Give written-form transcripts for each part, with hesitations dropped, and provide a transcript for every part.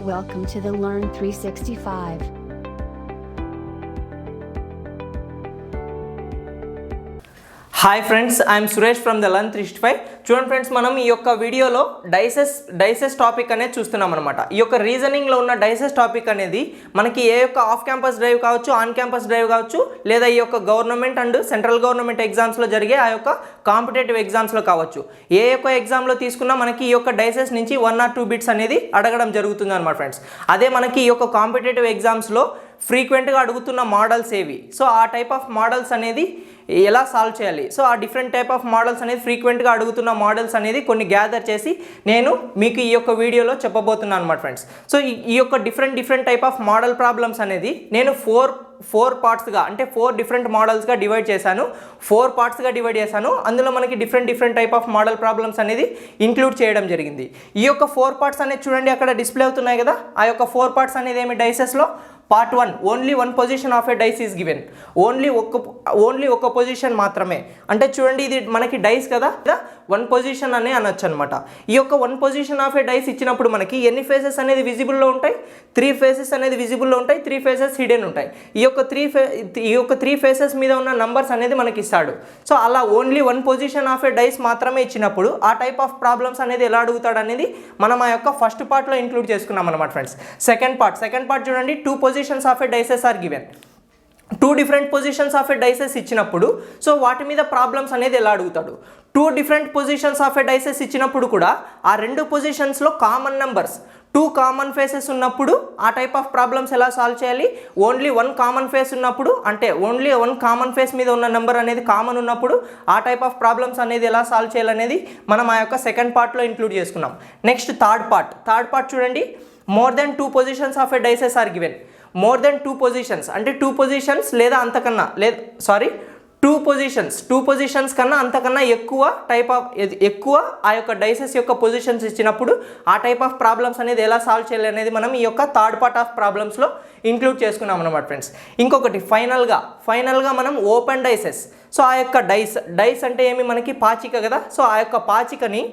Welcome to the Learn 365. Hi friends, I'm Suresh from the learn 365. చూడండి friends, మనం ఈ యొక్క వీడియోలో డైసెస్ టాపిక్ అనేది చూస్తున్నాం అనమాట. ఈ యొక్క రీజనింగ్లో ఉన్న డైసెస్ టాపిక్ అనేది మనకి ఏ యొక్క ఆఫ్ క్యాంపస్ డ్రైవ్ కావచ్చు, ఆన్ క్యాంపస్ డ్రైవ్ కావచ్చు, లేదా ఈ యొక్క గవర్నమెంట్ అండ్ సెంట్రల్ గవర్నమెంట్ ఎగ్జామ్స్లో జరిగే ఆ యొక్క కాంపిటేటివ్ ఎగ్జామ్స్లో కావచ్చు, ఏ యొక్క ఎగ్జామ్లో తీసుకున్నా మనకి ఈ యొక్క డైసెస్ నుంచి 1 or 2 బిట్స్ అనేది అడగడం జరుగుతుంది అనమాట ఫ్రెండ్స్. అదే మనకి ఈ యొక్క కాంపిటేటివ్ ఎగ్జామ్స్లో ఫ్రీక్వెంట్గా అడుగుతున్న మోడల్స్ ఏవి, సో ఆ టైప్ ఆఫ్ మోడల్స్ అనేది ఎలా సాల్వ్ చేయాలి, సో ఆ డిఫరెంట్ టైప్ ఆఫ్ మోడల్స్ అనేది ఫ్రీక్వెంట్గా అడుగుతున్న మోడల్స్ అనేది కొన్ని గ్యాదర్ చేసి నేను మీకు ఈ యొక్క వీడియోలో చెప్పబోతున్నాను అనమాట ఫ్రెండ్స్. సో ఈ యొక్క different type of model problems అనేది నేను ఫోర్ పార్ట్స్గా, అంటే 4 డిఫరెంట్ మోడల్స్గా డివైడ్ చేశాను. 4 పార్ట్స్గా డివైడ్ చేశాను. అందులో మనకి different type of model problems అనేది ఇంక్లూడ్ చేయడం జరిగింది. ఈ యొక్క 4 పార్ట్స్ అనేది చూడండి, అక్కడ డిస్ప్లే అవుతున్నాయి కదా. ఆ యొక్క 4 పార్ట్స్ అనేది ఏమి డైసెస్లో part 1, only 1 position of a dice is given. Only ఒక పొజిషన్ మాత్రమే. అంటే చూడండి, ఇది మనకి డైస్ కదా, 1 పొజిషన్ అని అనొచ్చు అనమాట. ఈ యొక్క 1 పొజిషన్ ఆఫ్ ఏ డైస్ ఇచ్చినప్పుడు మనకి ఎన్ని ఫేసెస్ అనేది విజిబుల్లో ఉంటాయి? 3 ఫేసెస్ అనేది విజిబుల్లో ఉంటాయి, 3 ఫేసెస్ హిడెన్ ఉంటాయి. ఈ యొక్క 3 ఫేసెస్ మీద ఉన్న నంబర్స్ అనేది మనకి ఇస్తాడు. సో అలా only 1 position of a dice మాత్రమే ఇచ్చినప్పుడు ఆ టైప్ ఆఫ్ ప్రాబ్లమ్స్ అనేది ఎలా అడుగుతాడు అనేది మనం ఆ యొక్క ఫస్ట్ పార్ట్లో ఇంక్లూడ్ చేసుకున్నాం అనమాట ఫ్రెండ్స్. సెకండ్ పార్ట్ చూడండి, 2 positions of a dices are given. 2 different positions of a dices ఇచ్చినప్పుడు సో వాటి మీద ప్రాబ్లమ్స్ అనేది ఎలా అడుగుతాడు? 2 different positions of a dices ఇచ్చినప్పుడు కూడా ఆ 2 పొజిషన్స్లో కామన్ నెంబర్స్, 2 కామన్ ఫేసెస్ ఉన్నప్పుడు ఆ టైప్ ఆఫ్ ప్రాబ్లమ్స్ ఎలా సాల్వ్ చేయాలి? ఓన్లీ 1 కామన్ ఫేస్ ఉన్నప్పుడు, అంటే ఓన్లీ 1 కామన్ ఫేస్ మీద ఉన్న నెంబర్ అనేది కామన్ ఉన్నప్పుడు ఆ టైప్ ఆఫ్ ప్రాబ్లమ్స్ అనేది ఎలా సాల్వ్ చేయాలనేది మనం ఆ యొక్క సెకండ్ పార్ట్లో ఇంక్లూడ్ చేసుకున్నాం. నెక్స్ట్ థర్డ్ పార్ట్ చూడండి, more than 2 positions of a dices are given. More than 2 positions అంటే 2 పొజిషన్స్ లేదా అంతకన్నా, 2 పొజిషన్స్ కన్నా అంతకన్నా ఎక్కువ ఆ యొక్క డైసెస్ యొక్క పొజిషన్స్ ఇచ్చినప్పుడు ఆ టైప్ ఆఫ్ ప్రాబ్లమ్స్ అనేది ఎలా సాల్వ్ చేయాలి అనేది మనం ఈ యొక్క థర్డ్ పార్ట్ ఆఫ్ ప్రాబ్లమ్స్లో ఇంక్లూడ్ చేసుకున్నాం అనమాట ఫ్రెండ్స్. ఇంకొకటి ఫైనల్గా మనం ఓపెన్ డైసెస్. సో ఆ యొక్క డైస్ అంటే ఏమి, మనకి పాచిక కదా. సో ఆ యొక్క పాచికని,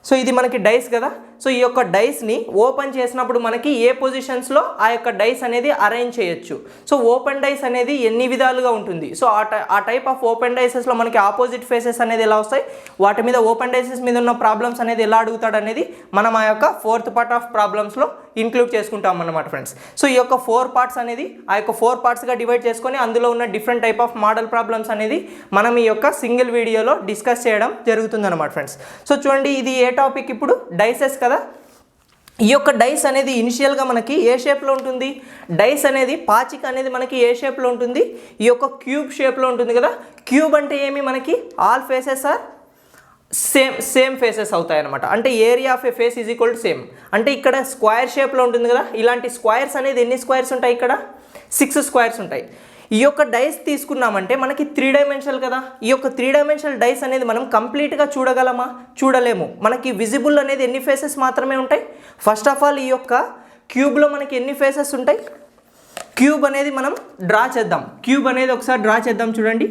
సో ఇది మనకి డైస్ కదా. సో ఈ యొక్క డైస్ని ఓపెన్ చేసినప్పుడు మనకి ఏ పొజిషన్స్లో ఆ యొక్క డైస్ అనేది అరేంజ్ చేయొచ్చు. సో ఓపెన్ డైస్ అనేది ఎన్ని విధాలుగా ఉంటుంది. సో ఆ టైప్ ఆఫ్ ఓపెన్ డైసెస్లో మనకి ఆపోజిట్ ఫేసెస్ అనేది ఎలా వస్తాయి, వాటి మీద ఓపెన్ డైసెస్ మీద ఉన్న ప్రాబ్లమ్స్ అనేది ఎలా అడుగుతాడు అనేది మనం ఆ యొక్క 4th పార్ట్ ఆఫ్ ప్రాబ్లమ్స్లో ఇంక్లూడ్ చేసుకుంటాం అన్నమాట ఫ్రెండ్స్. సో ఈ యొక్క 4 పార్ట్స్ అనేది ఆ యొక్క 4 పార్ట్స్గా డివైడ్ చేసుకొని అందులో ఉన్న different type of model problems అనేది మనం ఈ యొక్క సింగిల్ వీడియోలో డిస్కస్ చేయడం జరుగుతుంది అనమాట ఫ్రెండ్స్. సో చూడండి, ఇది ఏ టాపిక్? ఇప్పుడు డైసెస్ కదా. ఈ యొక్క డైస్ అనేది ఇనిషియల్గా మనకి ఏ షేప్లో ఉంటుంది? డైస్ అనేది పాచిక అనేది మనకి ఏ షేప్లో ఉంటుంది? ఈ యొక్క క్యూబ్ షేప్లో ఉంటుంది కదా. క్యూబ్ అంటే ఏమి, మనకి all faces are same faces అవుతాయి అనమాట. అంటే area of a face is equal to same. అంటే ఇక్కడ స్క్వేర్ షేప్లో ఉంటుంది కదా. ఇలాంటి స్క్వేర్స్ అనేది ఎన్ని స్క్వేర్స్ ఉంటాయి? ఇక్కడ 6 స్క్వేర్స్ ఉంటాయి. ఈ యొక్క డైస్ తీసుకున్నామంటే మనకి 3 డైమెన్షనల్ కదా. ఈ యొక్క 3 డైమెన్షనల్ డైస్ అనేది మనం కంప్లీట్గా చూడగలమా? చూడలేము. మనకి విజిబుల్ అనేది ఎన్ని ఫేసెస్ మాత్రమే ఉంటాయి? ఫస్ట్ ఆఫ్ ఆల్ ఈ యొక్క క్యూబ్లో మనకి ఎన్ని ఫేసెస్ ఉంటాయి? క్యూబ్ అనేది మనం డ్రా చేద్దాం. క్యూబ్ అనేది ఒకసారి డ్రా చేద్దాం. చూడండి,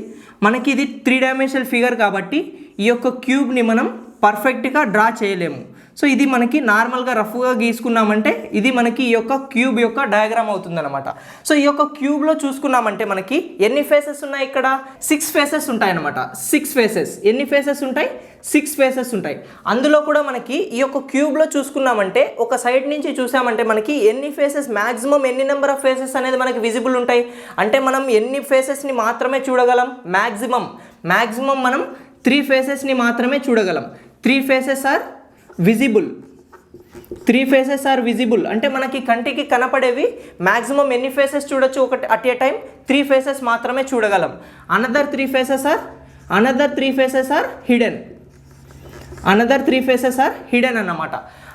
మనకి ఇది 3 డైమెన్షనల్ ఫిగర్ కాబట్టి ఈ యొక్క క్యూబ్ని మనం పర్ఫెక్ట్గా డ్రా చేయలేము. సో ఇది మనకి నార్మల్గా రఫ్గా గీసుకున్నామంటే ఇది మనకి ఈ యొక్క క్యూబ్ యొక్క డయాగ్రామ్ అవుతుందన్నమాట. సో ఈ యొక్క క్యూబ్లో చూసుకున్నామంటే మనకి ఎన్ని ఫేసెస్ ఉన్నాయి? ఇక్కడ 6 ఫేసెస్ ఉంటాయి అన్నమాట. 6 ఫేసెస్. ఎన్ని ఫేసెస్ ఉంటాయి? 6 ఫేసెస్ ఉంటాయి. అందులో కూడా మనకి ఈ యొక్క క్యూబ్లో చూసుకున్నామంటే ఒక సైడ్ నుంచి చూసామంటే మనకి ఎన్ని ఫేసెస్, మ్యాక్సిమం ఎన్ని నెంబర్ ఆఫ్ ఫేసెస్ అనేది మనకి విజిబుల్ ఉంటాయి. అంటే మనం ఎన్ని ఫేసెస్ని మాత్రమే చూడగలం? మ్యాక్సిమం మనం 3 ఫేసెస్ని మాత్రమే చూడగలం. 3 ఫేసెస్ ఆర్ విజిబుల్. అంటే మనకి కంటికి కనపడేవి మ్యాక్సిమం ఎన్ని ఫేసెస్ చూడొచ్చు? ఒకటి అట్ ఏ టైం 3 ఫేసెస్ మాత్రమే చూడగలం. అనదర్ 3 ఫేసెస్ ఆర్ హిడెన్ అన్నమాట.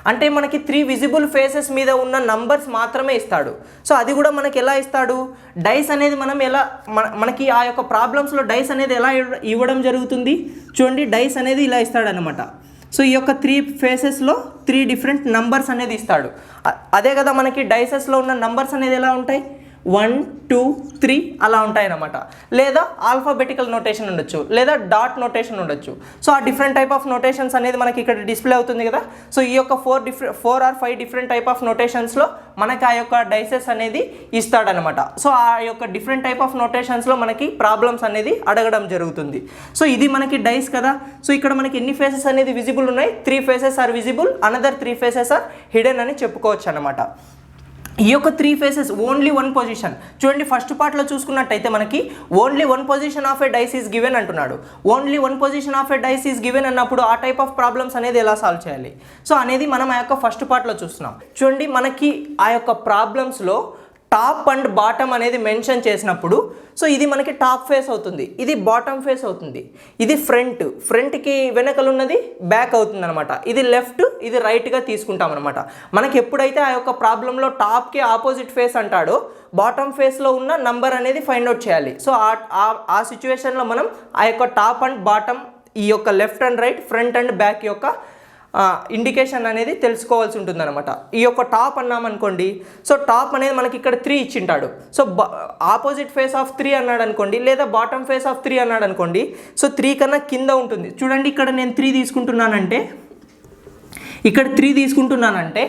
అంటే మనకి 3 విజిబుల్ ఫేసెస్ మీద ఉన్న నంబర్స్ మాత్రమే ఇస్తాడు. సో అది కూడా మనకి ఎలా ఇస్తాడు? డైస్ అనేది మనం ఎలా, మనకి ఆ యొక్క ప్రాబ్లమ్స్లో డైస్ అనేది ఎలా ఇవ్వడం జరుగుతుంది? చూడండి, డైస్ అనేది ఇలా ఇస్తాడు అనమాట. సో ఈ యొక్క 3 ఫేసెస్లో 3 డిఫరెంట్ నంబర్స్ అనేది ఇస్తాడు. అదే కదా మనకి డైసెస్లో ఉన్న నంబర్స్ అనేది ఎలా ఉంటాయి? 1 2 3 అలా ఉంటాయన్నమాట. లేదా ఆల్ఫాబెటికల్ నోటేషన్ ఉండొచ్చు, లేదా డాట్ నోటేషన్ ఉండొచ్చు. సో ఆ డిఫరెంట్ టైప్ ఆఫ్ నోటేషన్స్ అనేది మనకి ఇక్కడ డిస్ప్లే అవుతుంది కదా. సో ఈ యొక్క 4 or 5 డిఫరెంట్ టైప్ ఆఫ్ నోటేషన్స్లో మనకి ఆ యొక్క డైసెస్ అనేది ఇస్తాడనమాట. సో ఆ యొక్క డిఫరెంట్ టైప్ ఆఫ్ నోటేషన్స్లో మనకి ప్రాబ్లమ్స్ అనేది అడగడం జరుగుతుంది. సో ఇది మనకి డైస్ కదా. సో ఇక్కడ మనకి ఎన్ని ఫేసెస్ అనేది విజిబుల్ ఉన్నాయి? 3 faces are visible, another 3 faces are hidden అని చెప్పుకోవచ్చు అనమాట. ఈ యొక్క 3 ఫేసెస్ ఓన్లీ 1 పొజిషన్. చూడండి ఫస్ట్ పార్ట్లో చూసుకున్నట్టయితే మనకి only 1 position of a dice is given అంటున్నాడు. Only 1 position of a dice is given అన్నప్పుడు ఆ టైప్ ఆఫ్ ప్రాబ్లమ్స్ అనేది ఎలా సాల్వ్ చేయాలి? సో అనేది మనం ఆ యొక్క ఫస్ట్ పార్ట్లో చూస్తున్నాం. చూడండి మనకి ఆ యొక్క ప్రాబ్లమ్స్లో టాప్ అండ్ బాటమ్ అనేది మెన్షన్ చేసినప్పుడు సో ఇది మనకి టాప్ ఫేస్ అవుతుంది, ఇది బాటమ్ ఫేస్ అవుతుంది, ఇది ఫ్రంట్కి వెనకలు ఉన్నది బ్యాక్ అవుతుంది అనమాట, ఇది లెఫ్ట్ ఇది రైట్గా తీసుకుంటాం అనమాట. మనకి ఎప్పుడైతే ఆ యొక్క ప్రాబ్లంలో టాప్కి ఆపోజిట్ ఫేస్ అంటాడో బాటమ్ ఫేస్లో ఉన్న నంబర్ అనేది ఫైండ్ అవుట్ చేయాలి. సో ఆ సిచ్యువేషన్లో మనం ఆ యొక్క టాప్ అండ్ బాటమ్, ఈ యొక్క left and right, front and back యొక్క ఇండికేషన్ అనేది తెలుసుకోవాల్సి ఉంటుంది అనమాట. ఈ యొక్క టాప్ అన్నామనుకోండి, సో టాప్ అనేది మనకి ఇక్కడ 3 ఇచ్చింటాడు. సో ఆపోజిట్ ఫేస్ ఆఫ్ 3 అన్నాడు అనుకోండి, లేదా బాటమ్ ఫేస్ ఆఫ్ 3 అన్నాడు అనుకోండి, సో 3 కన్నా కింద ఉంటుంది. చూడండి ఇక్కడ నేను 3 తీసుకుంటున్నానంటే, ఇక్కడ 3 తీసుకుంటున్నానంటే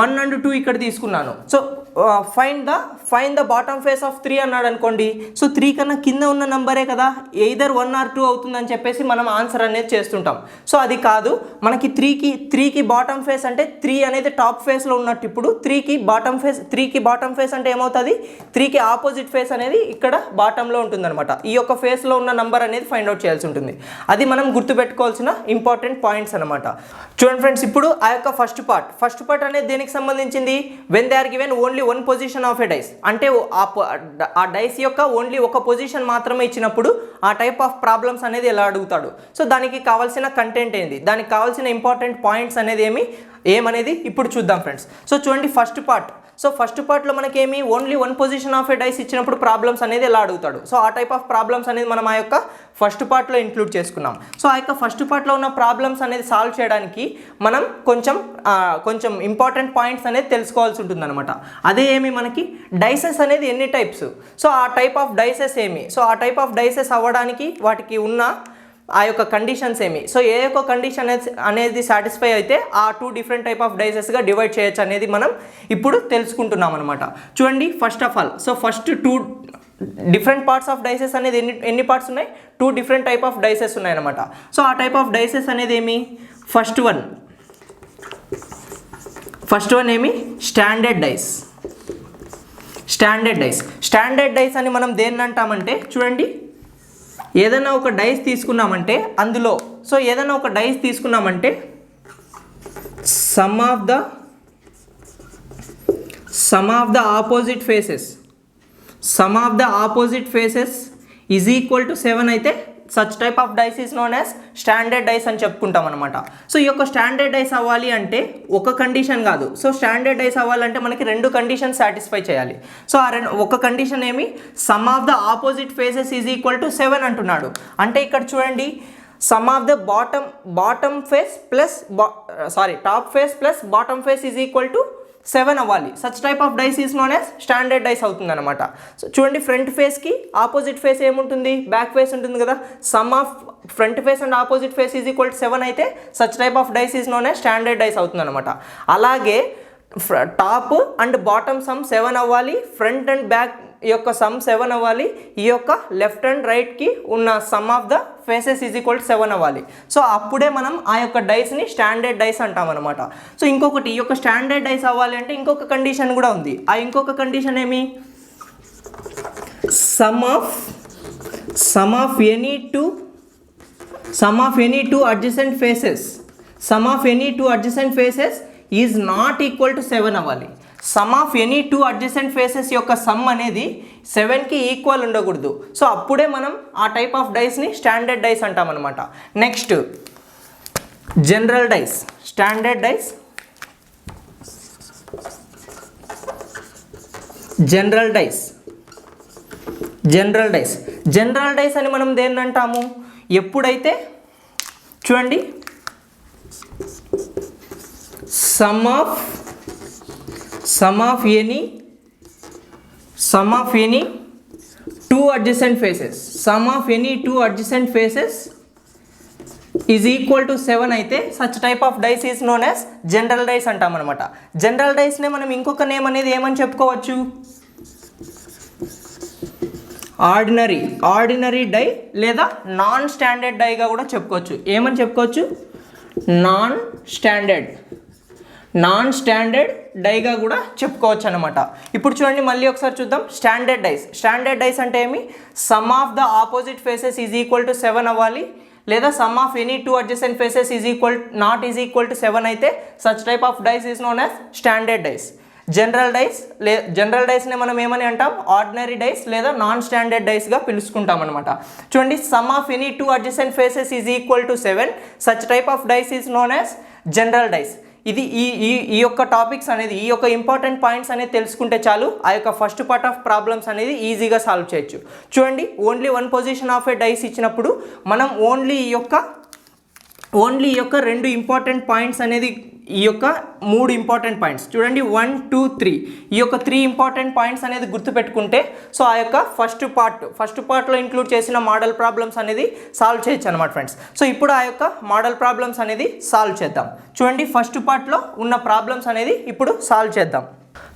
1 and 2 ఇక్కడ తీసుకున్నాను. So fine the bottom face of 3 అన్నాడు అనుకోండి, సో 3 కన్నా కింద ఉన్న నంబరే కదా, ఎయిదర్ 1 or 2 అవుతుందని చెప్పేసి మనం ఆన్సర్ అనేది చేస్తుంటాం. సో అది కాదు, మనకి 3కి బాటమ్ ఫేస్ అంటే 3 అనేది టాప్ ఫేస్లో ఉన్నట్టు, ఇప్పుడు 3కి బాటమ్ ఫేస్ అంటే ఏమవుతుంది, 3కి ఆపోజిట్ ఫేస్ అనేది ఇక్కడ బాటంలో ఉంటుందన్నమాట. ఈ యొక్క ఫేస్లో ఉన్న నంబర్ అనేది ఫైండ్ అవుట్ చేయాల్సి ఉంటుంది. అది మనం గుర్తుపెట్టుకోవాల్సిన ఇంపార్టెంట్ పాయింట్స్ అనమాట. చూడండి ఫ్రెండ్స్, ఇప్పుడు ఆ యొక్క ఫస్ట్ పార్ట్ అనేది దేనికి సంబంధించింది? When they are given only 1 position of a dice, అంటే ఆ డైస్ యొక్క ఓన్లీ ఒక పొజిషన్ మాత్రమే ఇచ్చినప్పుడు ఆ టైప్ ఆఫ్ ప్రాబ్లమ్స్ అనేది ఎలా అడుగుతాడు. సో దానికి కావాల్సిన కంటెంట్ ఏంది, దానికి కావాల్సిన ఇంపార్టెంట్ పాయింట్స్ అనేది ఏమనేది ఇప్పుడు చూద్దాం ఫ్రెండ్స్. సో చూడండి ఫస్ట్ పార్ట్లో మనకి only 1 position of a dice ఇచ్చినప్పుడు ప్రాబ్లమ్స్ అనేది ఎలా అడుగుతాడు. సో ఆ టైప్ ఆఫ్ ప్రాబ్లమ్స్ అనేది మనం ఆ యొక్క ఫస్ట్ పార్ట్లో ఇంక్లూడ్ చేసుకున్నాం. సో ఆ యొక్క ఫస్ట్ పార్ట్లో ఉన్న ప్రాబ్లమ్స్ అనేది సాల్వ్ చేయడానికి మనం కొంచెం ఇంపార్టెంట్ పాయింట్స్ అనేది తెలుసుకోవాల్సి ఉంటుంది అనమాట. అదే మనకి డైసెస్ అనేది ఎన్ని టైప్స్, సో ఆ టైప్ ఆఫ్ డైసెస్ సో ఆ టైప్ ఆఫ్ డైసెస్ అవ్వడానికి వాటికి ఉన్న ఆ యొక్క కండిషన్స్ సో ఏ యొక్క కండిషన్ అనేది సాటిస్ఫై అయితే ఆ 2 డిఫరెంట్ టైప్ ఆఫ్ డైసెస్గా డివైడ్ చేయొచ్చు అనేది మనం ఇప్పుడు తెలుసుకుంటున్నాం అనమాట. చూడండి first of all, so first 2 different parts of dices అనేది ఎన్ని పార్ట్స్ ఉన్నాయి? 2 డిఫరెంట్ టైప్ ఆఫ్ డైసెస్ ఉన్నాయన్నమాట. సో ఆ టైప్ ఆఫ్ డైసెస్ అనేది ఫస్ట్ వన్ స్టాండర్డ్ డైస్ అని మనం దేన్ని అంటామంటే, చూడండి ఏదైనా ఒక డైస్ తీసుకున్నామంటే అందులో, సో ఏదైనా ఒక డైస్ తీసుకున్నామంటే sum of the opposite faces is equal to 7 అయితే such type of dice is known as standard dice అని చెప్పుకుంటాం అనమాట. సో ఈ యొక్క స్టాండర్డ్ డైస్ అవ్వాలి అంటే ఒక కండిషన్ కాదు, సో స్టాండర్డ్ డైస్ అవ్వాలంటే మనకి 2 కండిషన్స్ సాటిస్ఫై చేయాలి. సో ఆ ఒక condition sum of the opposite faces is equal to 7 అంటున్నాడు. అంటే ఇక్కడ చూడండి sum of the top face plus bottom face is equal to 7 అవ్వాలి. Such type of dice is known as standard dice అవుతుంది అనమాట. సో చూడండి ఫ్రంట్ ఫేస్కి opposite face ఏముంటుంది, బ్యాక్ ఫేస్ ఉంటుంది కదా. Sum of front face and opposite face is equal to 7 అయితే such type of dice is known as standard dice అవుతుంది అనమాట. అలాగే టాప్ అండ్ బాటమ్ సమ్ 7 అవ్వాలి, ఫ్రంట్ అండ్ బ్యాక్ యొక్క సమ్ 7 అవ్వాలి, ఈ యొక్క లెఫ్ట్ అండ్ రైట్కి ఉన్న some of the faces is equal to 7 అవ్వాలి. సో అప్పుడే మనం ఆ యొక్క డైస్ని స్టాండర్డ్ డైస్ అంటాం అనమాట. సో ఇంకొకటి, ఈ యొక్క స్టాండర్డ్ డైస్ అవ్వాలి అంటే ఇంకొక కండిషన్ కూడా ఉంది. ఆ ఇంకొక condition sum of any two adjacent faces is not equal to 7 అవ్వాలి. Sum of any 2 adjacent faces యొక్క సమ్ అనేది 7కి ఈక్వల్ ఉండకూడదు. సో అప్పుడే మనం ఆ టైప్ ఆఫ్ డైస్ని స్టాండర్డ్ డైస్ అంటాం అనమాట. Next general dice, standard dice, general dice అని మనం దేన్ని అంటాము? ఎప్పుడైతే చూడండి sum of sum of any two adjacent faces, sum of any two adjacent faces is equal to 7 అయితే such type of dice is known as general dice అంటాం అనమాట. General డైస్నే మనం ఇంకొక నేమ్ అనేది ఏమని చెప్పుకోవచ్చు, ఆర్డినరీ డై లేదా నాన్ స్టాండర్డ్ డైగా కూడా చెప్పుకోవచ్చు. ఏమని చెప్పుకోవచ్చు, నాన్ స్టాండర్డ్ డైగా కూడా చెప్పుకోవచ్చు అనమాట. ఇప్పుడు చూడండి మళ్ళీ ఒకసారి చూద్దాం. స్టాండర్డ్ డైస్ అంటే ఏమి, sum of the opposite faces is equal to 7 అవ్వాలి, లేదా sum of any two adjacent faces is equal to 7 అయితే such type of dice is known as standard dice. General డైస్ని మనం ఏమని అంటాం, ఆర్డినరీ డైస్ లేదా నాన్ స్టాండర్డ్ డైస్గా పిలుచుకుంటాం అనమాట. చూడండి, sum of any two adjacent faces is equal to 7, such type of dice is known as general dice. ఇది ఈ యొక్క టాపిక్స్ అనేది, ఈ యొక్క ఇంపార్టెంట్ పాయింట్స్ అనేది తెలుసుకుంటే చాలు, ఆ యొక్క ఫస్ట్ పార్ట్ ఆఫ్ ప్రాబ్లమ్స్ అనేది ఈజీగా సాల్వ్ చేయొచ్చు. చూడండి, only one position of a dice ఇచ్చినప్పుడు మనం ఓన్లీ ఈ యొక్క రెండు ఇంపార్టెంట్ పాయింట్స్ అనేది, ఈ యొక్క 3 ఇంపార్టెంట్ పాయింట్స్ చూడండి, 1 2 3, ఈ యొక్క 3 ఇంపార్టెంట్ పాయింట్స్ అనేది గుర్తుపెట్టుకుంటే సో ఆ యొక్క ఫస్ట్ పార్ట్లో ఇంక్లూడ్ చేసిన మోడల్ ప్రాబ్లమ్స్ అనేది సాల్వ్ చేయొచ్చు అనమాట ఫ్రెండ్స్. సో ఇప్పుడు ఆ యొక్క మోడల్ ప్రాబ్లమ్స్ అనేది సాల్వ్ చేద్దాం. చూడండి, ఫస్ట్ పార్ట్లో ఉన్న ప్రాబ్లమ్స్ అనేది ఇప్పుడు సాల్వ్ చేద్దాం.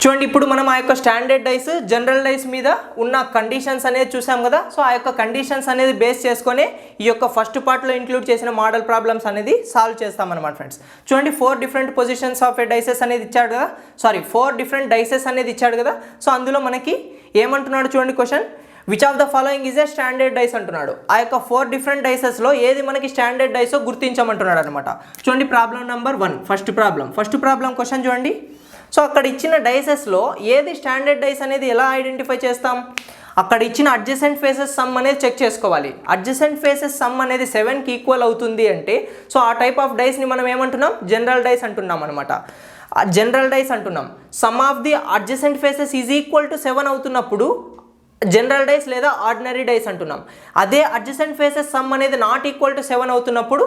చూడండి, ఇప్పుడు మనం ఆ యొక్క స్టాండర్డ్ డైస్, జనరల్ డైస్ మీద ఉన్న కండిషన్స్ అనేది చూసాం కదా. సో ఆ యొక్క కండిషన్స్ అనేది బేస్ చేసుకొని ఈ యొక్క ఫస్ట్ పార్ట్లో ఇంక్లూడ్ చేసిన మోడల్ ప్రాబ్లమ్స్ అనేది సాల్వ్ చేస్తామన్నమాట ఫ్రెండ్స్. చూడండి, 4 different positions of a dices అనేది ఇచ్చాడు కదా, 4 డిఫరెంట్ డైసెస్ అనేది ఇచ్చాడు కదా. సో అందులో మనకి ఏమంటున్నాడు చూడండి, question which of the following is a standard dice అంటున్నాడు. ఆ యొక్క 4 డిఫరెంట్ డైసెస్లో ఏది మనకి స్టాండర్డ్ డైసో గుర్తించమంటున్నాడు అనమాట. చూడండి, problem number 1, first problem question చూడండి. సో అక్కడ ఇచ్చిన డైసెస్లో ఏది స్టాండర్డ్ డైస్ అనేది ఎలా ఐడెంటిఫై చేస్తాం, అక్కడ ఇచ్చిన అడ్జసెంట్ ఫేసెస్ సమ్ అనేది చెక్ చేసుకోవాలి. అడ్జసెంట్ ఫేసెస్ సమ్ అనేది 7కి ఈక్వల్ అవుతుంది అంటే సో ఆ టైప్ ఆఫ్ డైస్ని మనం ఏమంటున్నాం, జనరల్ డైస్ అంటున్నాం అనమాట. జనరల్ డైస్ అంటున్నాం. Sum of the adjacent faces is equal to 7 అవుతున్నప్పుడు జనరల్ డైస్ లేదా ఆర్డినరీ డైస్ అంటున్నాం. అదే అడ్జసెంట్ ఫేసెస్ సమ్ అనేది నాట్ ఈక్వల్ టు 7 అవుతున్నప్పుడు